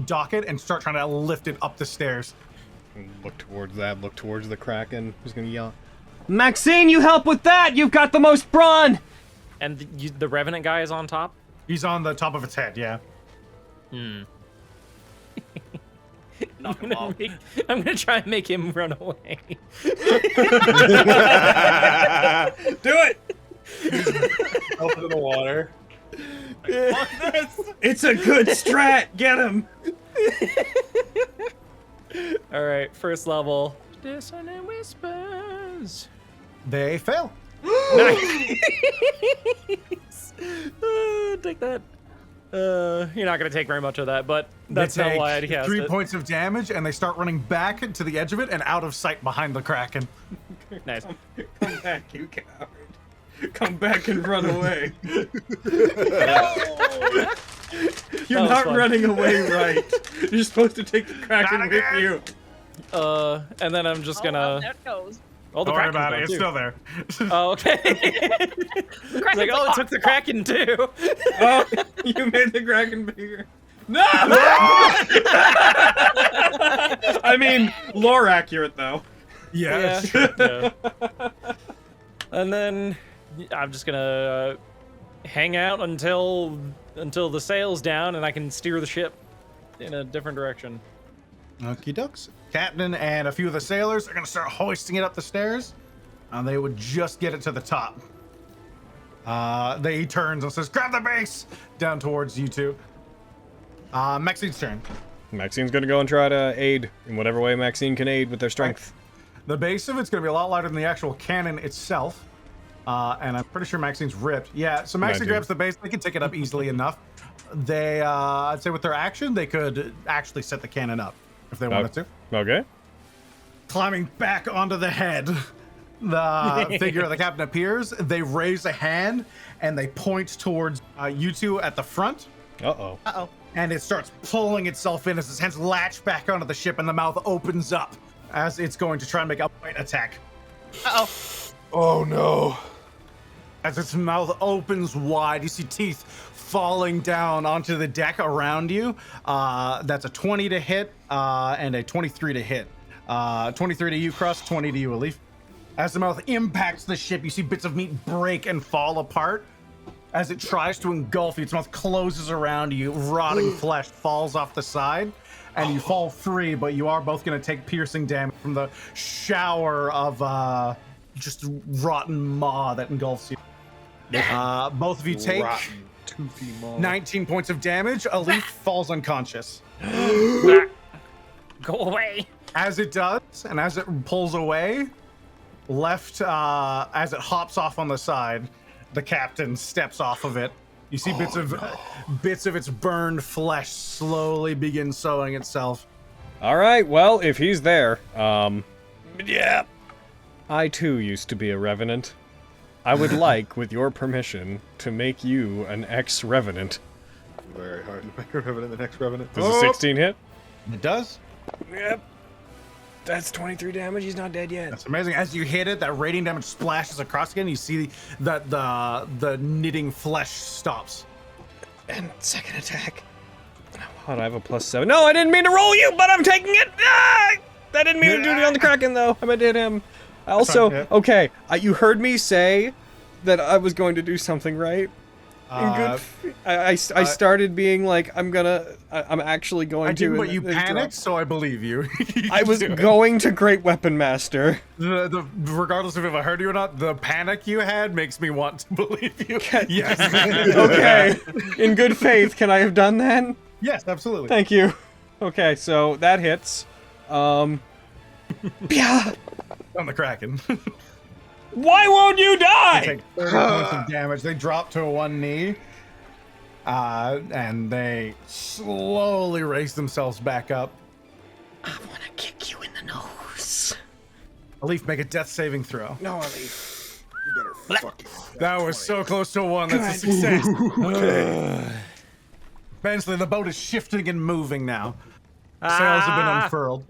docket and start trying to lift it up the stairs. Look towards that. Look towards the Kraken. Who's gonna yell? Maxine, you help with that! You've got the most brawn! And the Revenant guy is on top? He's on the top of its head, yeah. I'm gonna try and make him run away. Do it! Open to the water. Fuck this! It's a good strat! Get him! Alright, first level. Dissonant whispers. They fail. Nice. Take that. You're not gonna take very much of that, but that's They not take why I'd cast 3 it. points of damage, and they start running back to the edge of it and out of sight behind the Kraken. Nice. Come back, you coward. Come back and run away. You're not fun. running away right. You're supposed to take the Kraken Not with again. you. And then I'm just Oh, gonna. there it goes. Oh, the Don't worry Kraken's about gone it. It's too. still there. Oh, okay. It's like, oh, it took the Kraken too. Oh, you made the Kraken bigger. No! I mean, lore accurate though. Yeah. Yeah. And then I'm just gonna hang out until the sail's down and I can steer the ship in a different direction. Okie dokes. Captain and a few of the sailors are going to start hoisting it up the stairs. And they would just get it to the top. He turns and says, grab the base! Down towards you two. Maxine's turn. Maxine's gonna go and try to aid in whatever way Maxine can aid with their strength. The base of it's going to be a lot lighter than the actual cannon itself. And I'm pretty sure Maxine's ripped. Yeah, so Maxine grabs the base. They can take it up easily enough. They, I'd say with their action, they could actually set the cannon up if they wanted to. Okay. Climbing back onto the head, the figure of the captain appears. They raise a hand and they point towards you two at the front. Uh-oh. Uh-oh. And it starts pulling itself in as its hands latch back onto the ship and the mouth opens up as it's going to try and make a bite attack. Uh-oh. Oh no. As its mouth opens wide, you see teeth falling down onto the deck around you. That's a 20 to hit and a 23 to hit. 23 to you, Crust, 20 to you, Alif. As the mouth impacts the ship, you see bits of meat break and fall apart. As it tries to engulf you, its mouth closes around you. Rotting flesh falls off the side, and you fall free, but you are both going to take piercing damage from the shower of just rotten maw that engulfs you. Both of you take Rotten, toothy maw. 19 points of damage. Alif falls unconscious. Go away. As it does, and as it pulls away, left as it hops off on the side, the captain steps off of it. You see bits of its burned flesh slowly begin sewing itself. All right. Well, if he's there, yeah. I too used to be a revenant. I would like, with your permission, to make you an ex-revenant. Very hard to make a revenant the next revenant. Does a 16 hit? It does. Yep. That's 23 damage. He's not dead yet. That's amazing. As you hit it, that radiant damage splashes across again. You see that the knitting flesh stops. And second attack. How do I have a +7? No, I didn't mean to roll you, but I'm taking it. Ah! I didn't mean to do it on the Kraken, though. I meant to hit him. Also, fine, yeah. okay, you heard me say that I was going to do something right. I started being like, I'm actually going I to. did, but you and it panicked, dropped. so I believe you. I was going to Great Weapon Master. Regardless of if I heard you or not, the panic you had makes me want to believe you. Yes. Okay, in good faith, can I have done that? Yes, absolutely. Thank you. Okay, so that hits. Yeah. On the Kraken. Why won't you They die? take 30 points of damage. They drop to one knee. and they slowly raise themselves back up. I want to kick you in the nose. Alif, make a death saving throw. No, Alif. You better fucking. That was so close to a 1. That's a success. Bensley, the boat is shifting and moving now. Sails have been unfurled.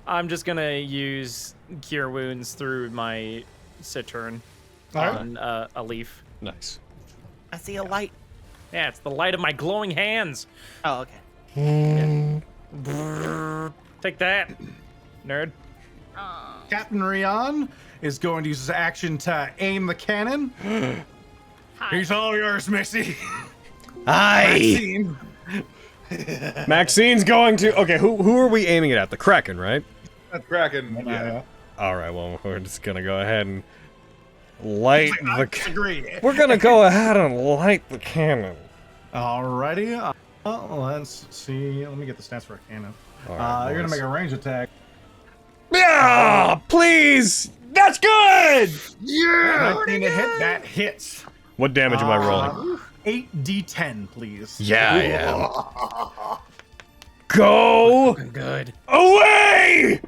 I'm just gonna use Cure Wounds through my Cittern on a leaf. Nice. I see a light. Yeah, it's the light of my glowing hands. Oh, okay. Take that, nerd. Captain Rion is going to use his action to aim the cannon. He's all yours, Missy. Aye. Maxine's going to. Okay, who are we aiming it at? The Kraken, right? That's Kraken. Yeah. All right. Well, we're just gonna go ahead and light the. Agree. We're gonna go ahead and light the cannon. Alrighty. Let's see. Let me get the stats for a cannon. All right, you're gonna boys. make a range attack. Yeah, please. That's good. Yeah. 19 to hit. That hits. What damage am I rolling? 8d10, please. Yeah, I am. Go Good. away.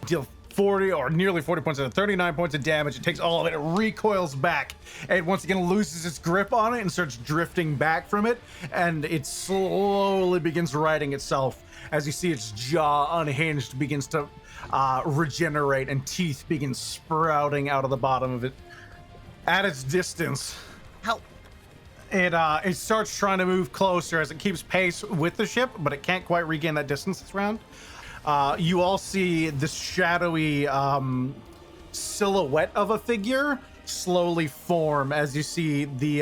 Deal 40 or nearly 40 points of 39 points of damage. It takes all of it. It recoils back and once again loses its grip on it and starts drifting back from it. And it slowly begins righting itself as you see its jaw unhinged begins to regenerate and teeth begin sprouting out of the bottom of it. At its distance, Help. it starts trying to move closer as it keeps pace with the ship, but it can't quite regain that distance this round. You all see this shadowy silhouette of a figure slowly form as you see the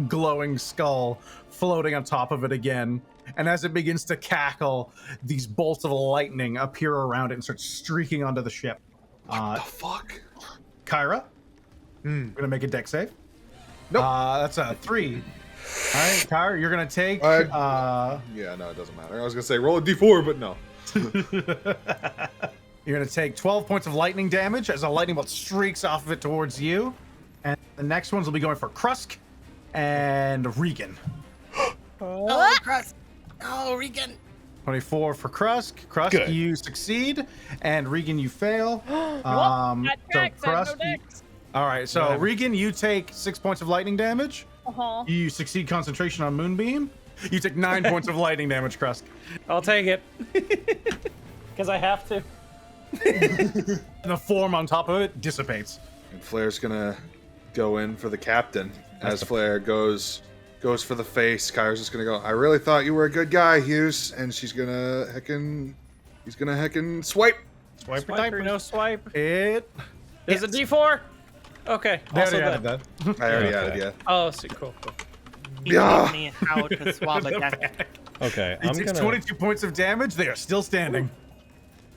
glowing skull floating on top of it again. And as it begins to cackle, these bolts of lightning appear around it and start streaking onto the ship. What the fuck? Kyra, gonna make a deck save. Nope. That's a 3. All right, Kyra, you're gonna take. Yeah, no, it doesn't matter. I was gonna say roll a d4, but no. You're gonna take 12 points of lightning damage as a lightning bolt streaks off of it towards you. And the next ones will be going for Krusk and Regan. Oh, Crust. Oh, Regan. 24 for Krusk. Krusk, Good. you succeed, and Regan, you fail. That So tracks, I have no Krusk, you- dex. all right. So Regan, you take 6 points of lightning damage. Uh-huh. You succeed concentration on Moonbeam. You take 9 points of lightning damage, Krusk. I'll take it. Because I have to. And the form on top of it dissipates. And Flair's gonna go in for the captain. As Flair goes for the face, Kyra's just gonna go, I really thought you were a good guy, Hughes. And he's gonna heckin' swipe. Swipe your Swipe or diapers. no swipe? It. There's a D4. Okay. They Also already added that. that. I already Okay. added, yeah. Oh, so cool. He Yeah. taught me how to swab a deck. Okay, It I'm takes gonna. 22 points of damage. They are still standing.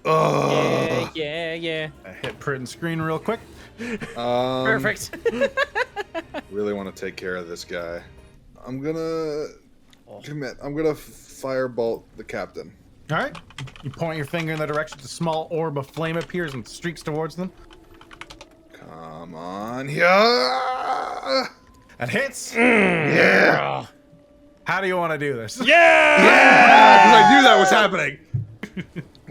Yeah. I hit print and screen real quick. Perfect. Really want to take care of this guy. I'm gonna commit. I'm gonna firebolt the captain. All right. You point your finger in the direction. A small orb of flame appears and streaks towards them. Come on here. That hits. Yeah. How do you want to do this? Yeah! Because I knew that was happening.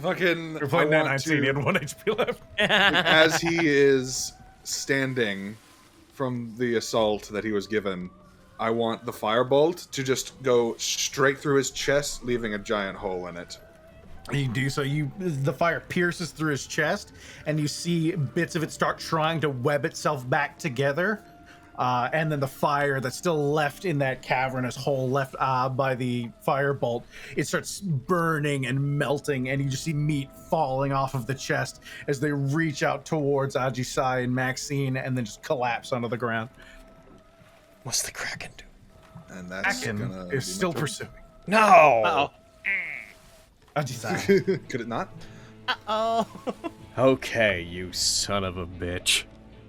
Fucking. You're playing I want Nat19. You to- had 1 HP left. As he is standing from the assault that he was given, I want the firebolt to just go straight through his chest, leaving a giant hole in it. You do so. The fire pierces through his chest, and you see bits of it start trying to web itself back together. And then the fire that's still left in that cavernous hole left by the firebolt, it starts burning and melting, and you just see meat falling off of the chest as they reach out towards Ajisai and Maxine, and then just collapse onto the ground. What's the Kraken do? And that's Kraken gonna is be my still turn. pursuing. No! Uh-oh. Ajisai. Could it not? Uh-oh. Okay, you son of a bitch.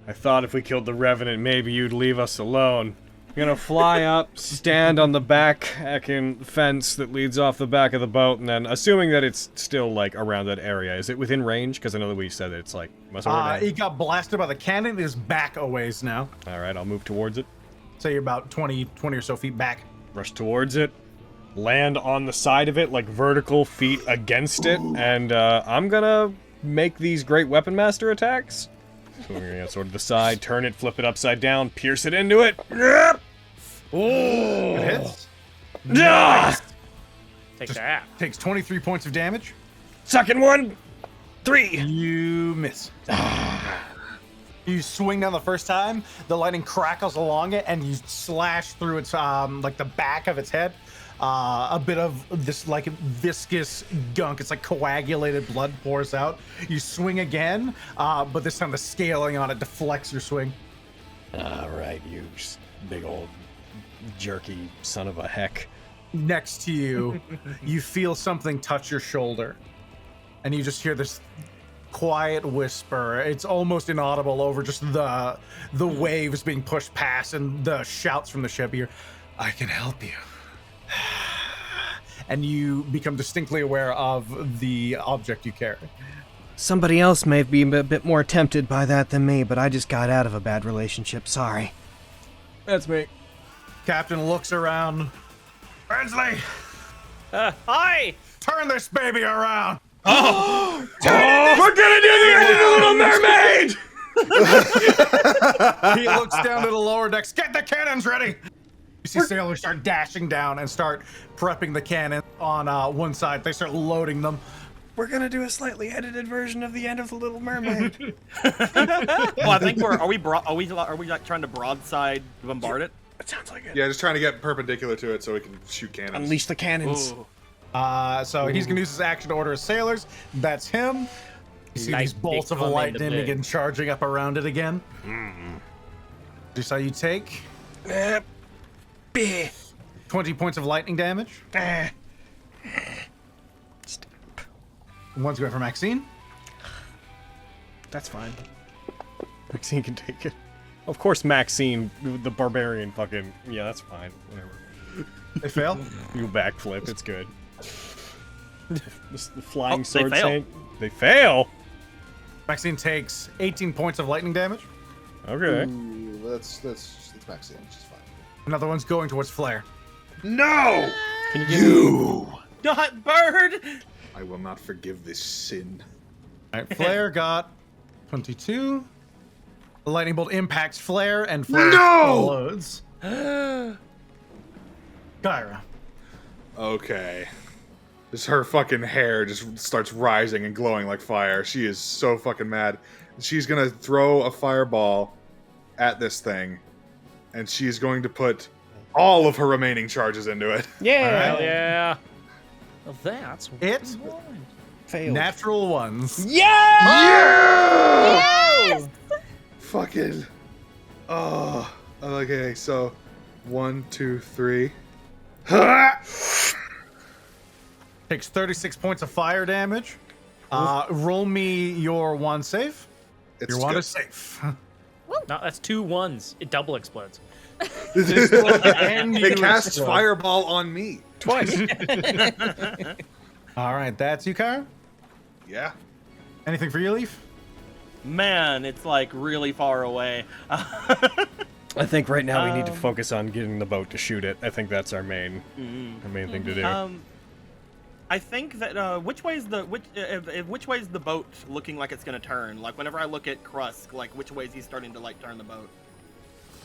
I thought if we killed the Revenant, maybe you'd leave us alone. I'm gonna fly up, stand on the back fence that leads off the back of the boat, and then, assuming that it's still, like, around that area, is it within range? Because I know that we said that it's, like, must He got blasted by the cannon. It is back a ways now. Alright, I'll move towards it. Say you're about 20 or so feet back. Rush towards it, land on the side of it, like vertical feet against it, and I'm gonna make these great weapon master attacks. So we're gonna get sort of the side, turn it, flip it upside down, pierce it into it. It hits. Nice. Take that. Takes 23 points of damage. Second one, 3. You miss. You swing down the first time, the lightning crackles along it, and you slash through its like the back of its head. A bit of this like viscous gunk. It's like coagulated blood pours out. You swing again, but this time the scaling on it deflects your swing. All right, you big old jerky son of a heck. Next to you, you feel something touch your shoulder, and you just hear this quiet whisper. It's almost inaudible over just the waves being pushed past and the shouts from the ship. Here, I can help you. And you become distinctly aware of the object you carry. Somebody else may be a bit more tempted by that than me, but I just got out of a bad relationship. Sorry. That's me. Captain looks around. Bradley, Hi! turn this baby around. Oh, we're gonna do the Little Mermaid! He looks down to the lower decks. Get the cannons ready. You see sailors start dashing down and start prepping the cannon on one side. They start loading them. We're gonna do a slightly edited version of the end of The Little Mermaid. Well, I think are we like trying to broadside bombard it? It sounds like it. Yeah, just trying to get perpendicular to it so we can shoot cannons. Unleash the cannons. Ooh. So he's gonna use his action to order his sailors. That's him. You see these bolts of lightning begin charging up around it again. Just how you take 20 points of lightning damage. One's going for Maxine. That's fine. Maxine can take it. Of course, Maxine, the barbarian, fucking yeah, that's fine. Whatever. They fail. You backflip. It's good. The flying they sword fail. saint. They fail. Maxine takes 18 points of lightning damage. Okay. Ooh, that's Maxine. She's fine. Another one's going towards Flare. No! Can you get You! Not bird! I will not forgive this sin. All right, Flare got 22. The lightning bolt impacts Flare, and Flare explodes. Kyra. Okay. Just her fucking hair just starts rising and glowing like fire. She is so fucking mad. She's gonna throw a fireball at this thing, and she's going to put all of her remaining charges into it. Yeah! All right. Yeah! Well, that's It Failed. natural ones. Yes! Fucking. Oh. Okay, so 1, 2, 3. Takes 36 points of fire damage. Roll me your wand save. Your wand is safe. No, that's 2 1s. It double explodes. And you It casts explode. fireball on me. twice? All right, that's you, Kyra. Yeah. Anything for you, Leaf? Man, it's like really far away. I think right now we need to focus on getting the boat to shoot it. I think that's our main thing to do. I think that which way is the boat looking like it's gonna turn? Like whenever I look at Krusk, like which way is he starting to like turn the boat?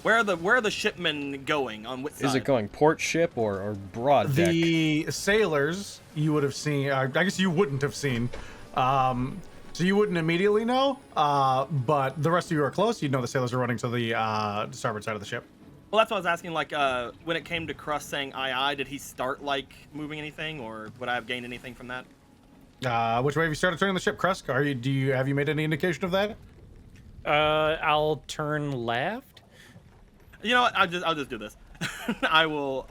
Where are the shipmen going? On which side? Is it going port ship or broad deck? The sailors you would have seen. I guess you wouldn't have seen. So you wouldn't immediately know. But the rest of you are close. You'd know the sailors are running to the starboard side of the ship. Well, that's what I was asking. Like, when it came to Krusk saying "aye, aye," did he start like moving anything, or would I have gained anything from that? Which way have you started turning the ship, Krusk? Have you made any indication of that? I'll turn left. You know what? I'll just do this. I will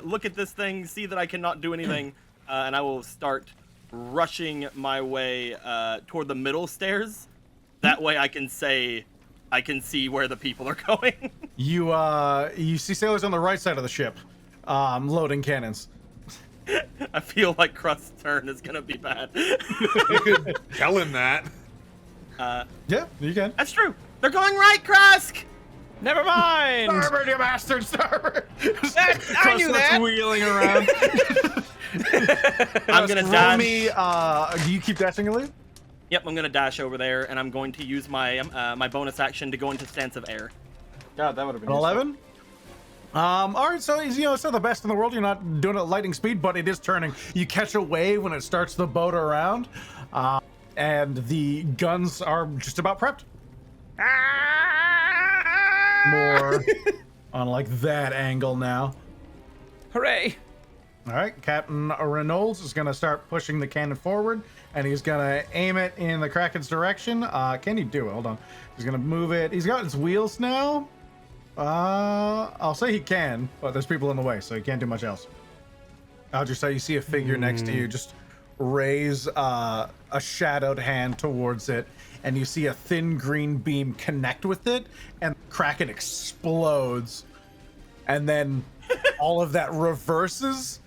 look at this thing, see that I cannot do anything, and I will start rushing my way toward the middle stairs. That way I can see where the people are going. You see sailors on the right side of the ship, loading cannons. I feel like Krust's turn is gonna be bad. You could tell him that. Yeah, you can. That's true. They're going right, Krusk. Never mind. Starboard, you bastard! Starboard! I knew that. Wheeling around. I'm gonna Roll dash. me. Do you keep dashing, Elite? Yep, I'm gonna dash over there, and I'm going to use my my bonus action to go into stance of air. God, that would have been An 11. All right, so it's not the best in the world. You're not doing it at lightning speed, but it is turning. You catch a wave when it starts the boat around, and the guns are just about prepped. More on like that angle now. Hooray. All right, Captain Reynolds is gonna start pushing the cannon forward, and he's gonna aim it in the Kraken's direction. Can he do it? Hold on. He's gonna move it. He's got his wheels now. I'll say he can, but there's people in the way, so he can't do much else. I'll just say you see a figure next to you just raise a shadowed hand towards it, and you see a thin green beam connect with it, and Kraken explodes, and then all of that reverses,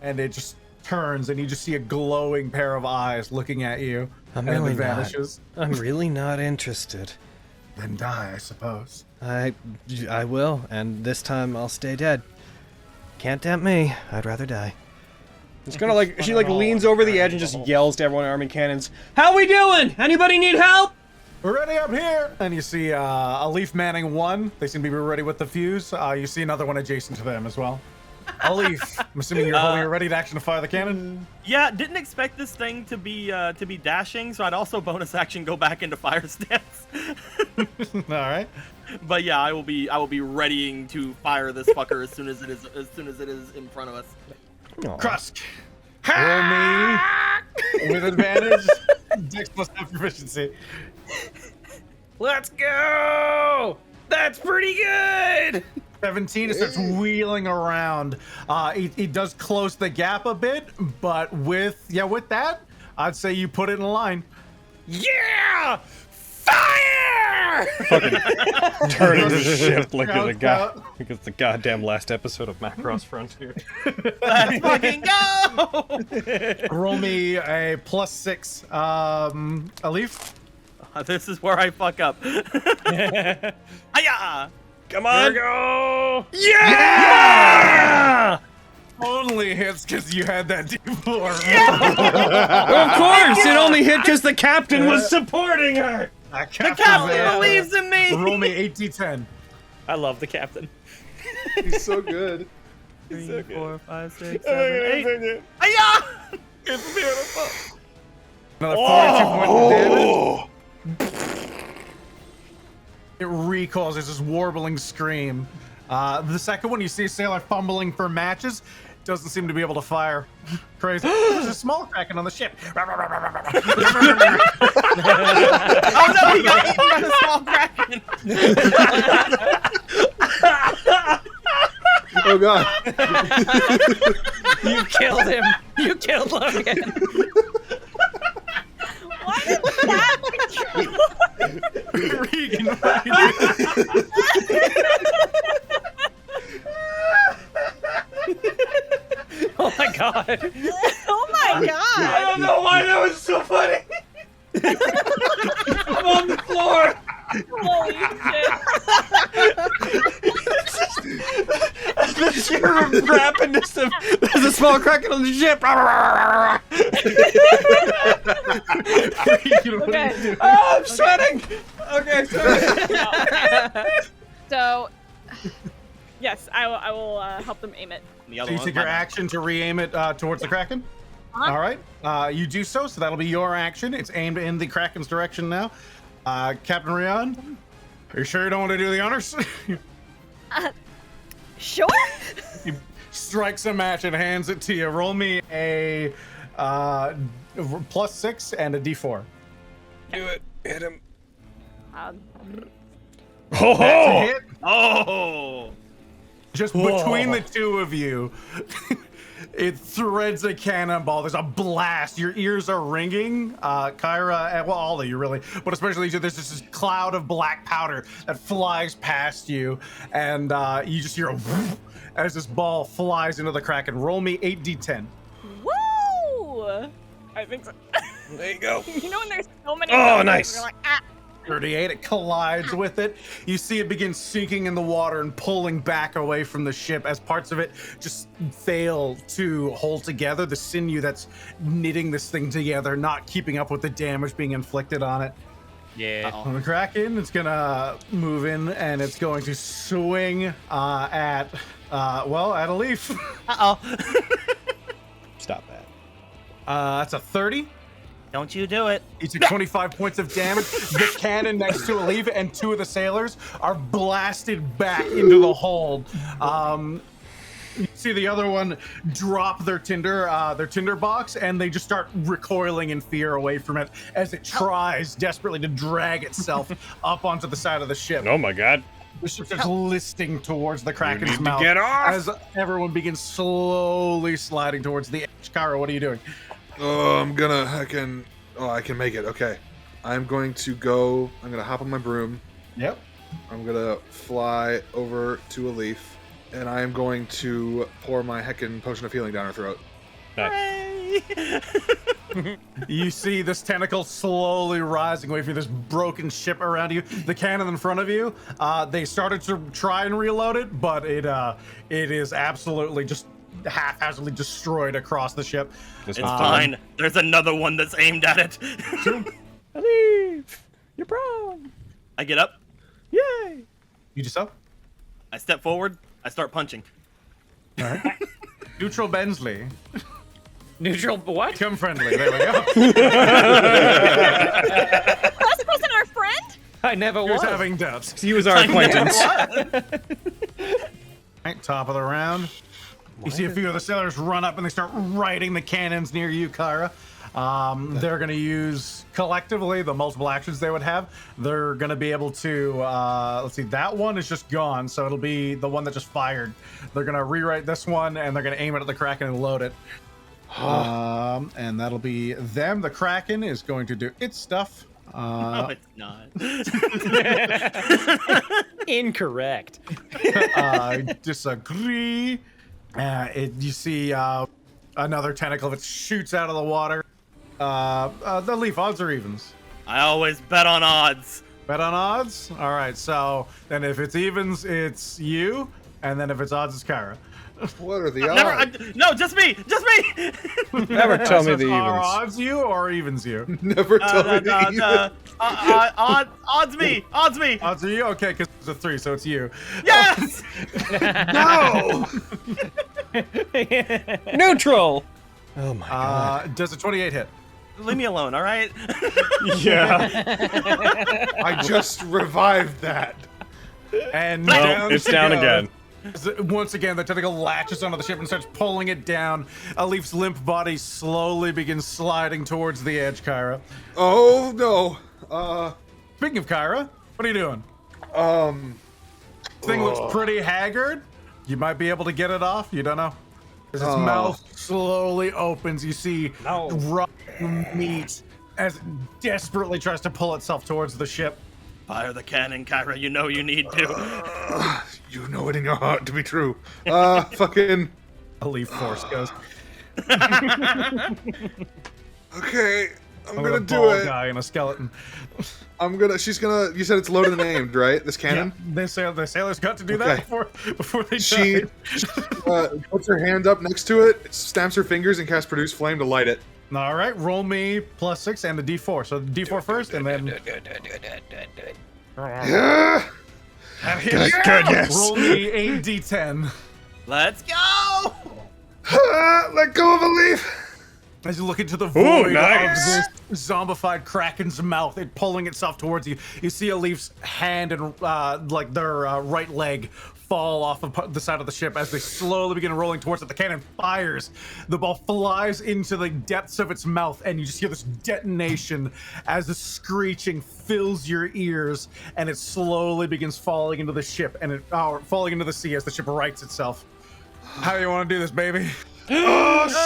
and it just turns, and you just see a glowing pair of eyes looking at you, I'm and really it vanishes. I'm really not interested. Then die, I suppose. I will, and this time I'll stay dead. Can't tempt me. I'd rather die. It's kind of like she like leans over the edge and just yells to everyone arming cannons. How we doing? Anybody need help? We're ready up here! And you see a Leaf manning one. They seem to be ready with the fuse. You see another one adjacent to them as well. A Leaf, I'm assuming you're holding a ready to action to fire the cannon? Yeah, didn't expect this thing to be dashing, so I'd also bonus action go back into fire stance. All right. But yeah, I will be readying to fire this fucker as soon as it is in front of us. Krusk. Roll me with advantage. Dex plus half proficiency. Let's go. That's pretty good. 17, it starts wheeling around. It does close the gap a bit, but with that, I'd say you put it in line. Yeah! Fire! Fucking turning the ship like it's the goddamn last episode of Macross Frontier. Let's fucking go! Roll me a +6. A Leaf. This is where I fuck up. Hiya! Come on! Here we go! Yeah! Only hits because you had that D4. Of course! It only hit because the captain was supporting her! The captain believes in me! Roll me 8d10. I love the captain. He's so good. 3, 4, 5, 6, 7, 8. Hiya! It's beautiful. Another 42 points of damage. It recoils. There's this warbling scream. The second one, you see a sailor fumbling for matches. Doesn't seem to be able to fire. Crazy. There's a small Kraken on the ship. Oh no, he got eaten by the small Kraken! Oh god. You killed him. You killed Logan. Why did that Regan, Oh my god. Oh my god! I don't know why that was so funny! I'm on the floor! Holy shit! The sheer rapidness of there's a small Kraken on the ship! Okay. Oh, I'm sweating! Okay, So, yes, I will help them aim it. The So other you one, take my your bad. action to re-aim it towards the Kraken? All right. You do so that'll be your action. It's aimed in the Kraken's direction now. Captain Rion, are you sure you don't want to do the honors? Sure. He strikes a match and hands it to you. Roll me a +6 and a D4. Do it. Hit him. That's a hit. Oh! Just between the two of you, it threads a cannonball. There's a blast. Your ears are ringing. Kyra, well, all of you really, but especially you, there's just this cloud of black powder that flies past you, and you just hear a whoosh as this ball flies into the Kraken. Roll me 8d10. Woo! I think so. There you go. You know when there's so many. Oh, numbers, nice. You're like, ah. 38. It collides with it. You see it begin sinking in the water and pulling back away from the ship as parts of it just fail to hold together. The sinew that's knitting this thing together, not keeping up with the damage being inflicted on it. Yeah. On the Kraken, it's gonna move in and it's going to swing at a leaf. Uh-oh. Stop that. That's a 30. Don't you do it. He took 25 points of damage. The cannon next to a leaf and 2 of the sailors are blasted back into the hold. You see the other one drop their tinder box, and they just start recoiling in fear away from it as it tries desperately to drag itself up onto the side of the ship. Oh my god. The ship starts listing towards the Kraken's need to mouth get off! as everyone begins slowly sliding towards the edge. Kara, what are you doing? Oh, I can make it. Okay. I'm going to hop on my broom. Yep. I'm gonna fly over to a leaf, and I am going to pour my heckin' potion of healing down her throat. Nice. You see this tentacle slowly rising away from this broken ship around you. The cannon in front of you, they started to try and reload it, but it is absolutely just haphazardly destroyed across the ship. It's fine. There's another one that's aimed at it. Leave. You're brown. I get up. Yay. You just up? I step forward. I start punching. All right. Neutral Bensley. Neutral what? Become friendly. There we go. Plus wasn't our friend? I never He was was. having doubts. He was our acquaintance. Right, top of the round. You see a few of the sailors run up and they start riding the cannons near you, Kara. They're going to use collectively the multiple actions they would have. They're going to be able to, let's see, that one is just gone, so it'll be the one that just fired. They're going to rewrite this one and they're going to aim it at the Kraken and load it. And that'll be them. The Kraken is going to do its stuff. No, it's not. Incorrect. I disagree. You see another tentacle that shoots out of the water. The leaf, odds or evens? I always bet on odds. Bet on odds? All right, so then if it's evens, it's you, and then if it's odds, it's Kyra. What are the odds? No, just me. Just me. Never tell me the Are evens. odds you or evens you? Never tell me the evens. Odds me. Odds me. Odds are you? Okay, because it's a 3, so it's you. Yes. No! Neutral. Oh my god. Does a 28 hit? Leave me alone, all right? Yeah. I just revived that. And No, down it's she down goes. again. Once again, the tentacle latches onto the ship and starts pulling it down. A leaf's limp body slowly begins sliding towards the edge, Kyra. Oh no. Speaking of Kyra, what are you doing? Thing looks pretty haggard. You might be able to get it off. You don't know. As its mouth slowly opens, you see raw meat as it desperately tries to pull itself towards the ship. Fire the cannon, Kyra. You know you need to. You know it in your heart to be true. Fucking. A leaf force goes. Okay, I'm With gonna a do bald it. guy and a skeleton. She's gonna. You said it's loaded and aimed, right? This cannon. Yeah, the sailors got to do that Okay. before they She died. puts her hand up next to it, stamps her fingers, and casts Produce Flame to light it. All right, roll me +6 and the D4. So the D4 first, and then Yeah. roll me 8d10. Let's go. Let go of a leaf. As you look into the void nice. of this zombified Kraken's mouth, it pulling itself towards you, you see a leaf's hand and like their right leg fall off of the side of the ship as they slowly begin rolling towards it. The cannon fires. The ball flies into the depths of its mouth, and you just hear this detonation as the screeching fills your ears, and it slowly begins falling into the ship, and falling into the sea as the ship rights itself. How do you want to do this, baby? Oh shit!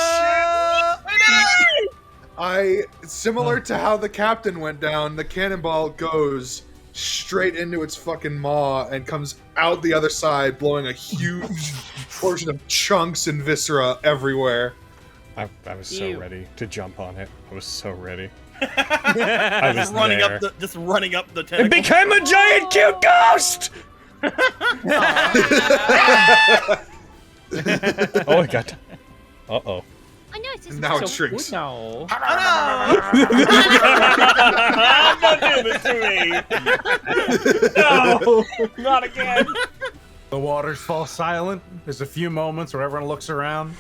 Similar to how the captain went down, the cannonball goes straight into its fucking maw and comes out the other side, blowing a huge portion of chunks and viscera everywhere. I was so ready to jump on it. I was so ready. I was running there. up the It tentacle. became a giant cute ghost! Oh, it got. Uh-oh. I know, it's just Now it shrinks. No. Don't do this to me. No, not again. The waters fall silent. There's a few moments where everyone looks around.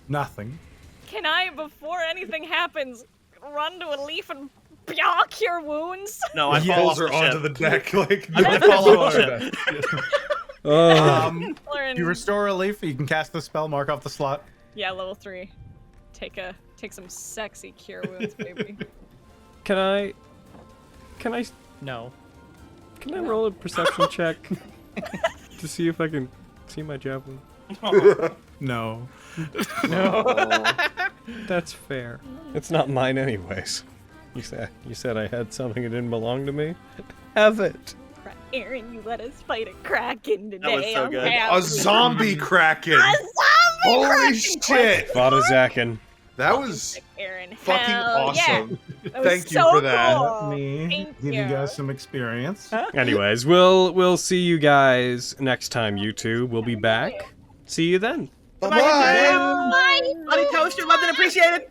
Nothing. Can I, before anything happens, run to a leaf and cure wounds? No, I fall off Pulls her the onto ship. the deck like. I fall off the ship. Learn- You restore a leaf. You can cast the spell. Mark off the slot. Yeah, level 3. Take some sexy cure wounds, baby. Can I No. roll a perception check to see if I can see my javelin? No. That's fair. It's not mine anyways. You said I had something that didn't belong to me. Have it. Aaron, you let us fight a kraken today. was so I'm good. happy. A zombie kraken. A zombie Holy kraken. shit! Vada Zakin. That was Aaron, fucking hell yeah. awesome. That was Thank you so for that. cool. Me. Thank Give you you. guys some experience. Anyways, we'll see you guys next time, YouTube. We'll be back. See you then. Bye bye. Bye. Honey toast, you're loved and appreciated.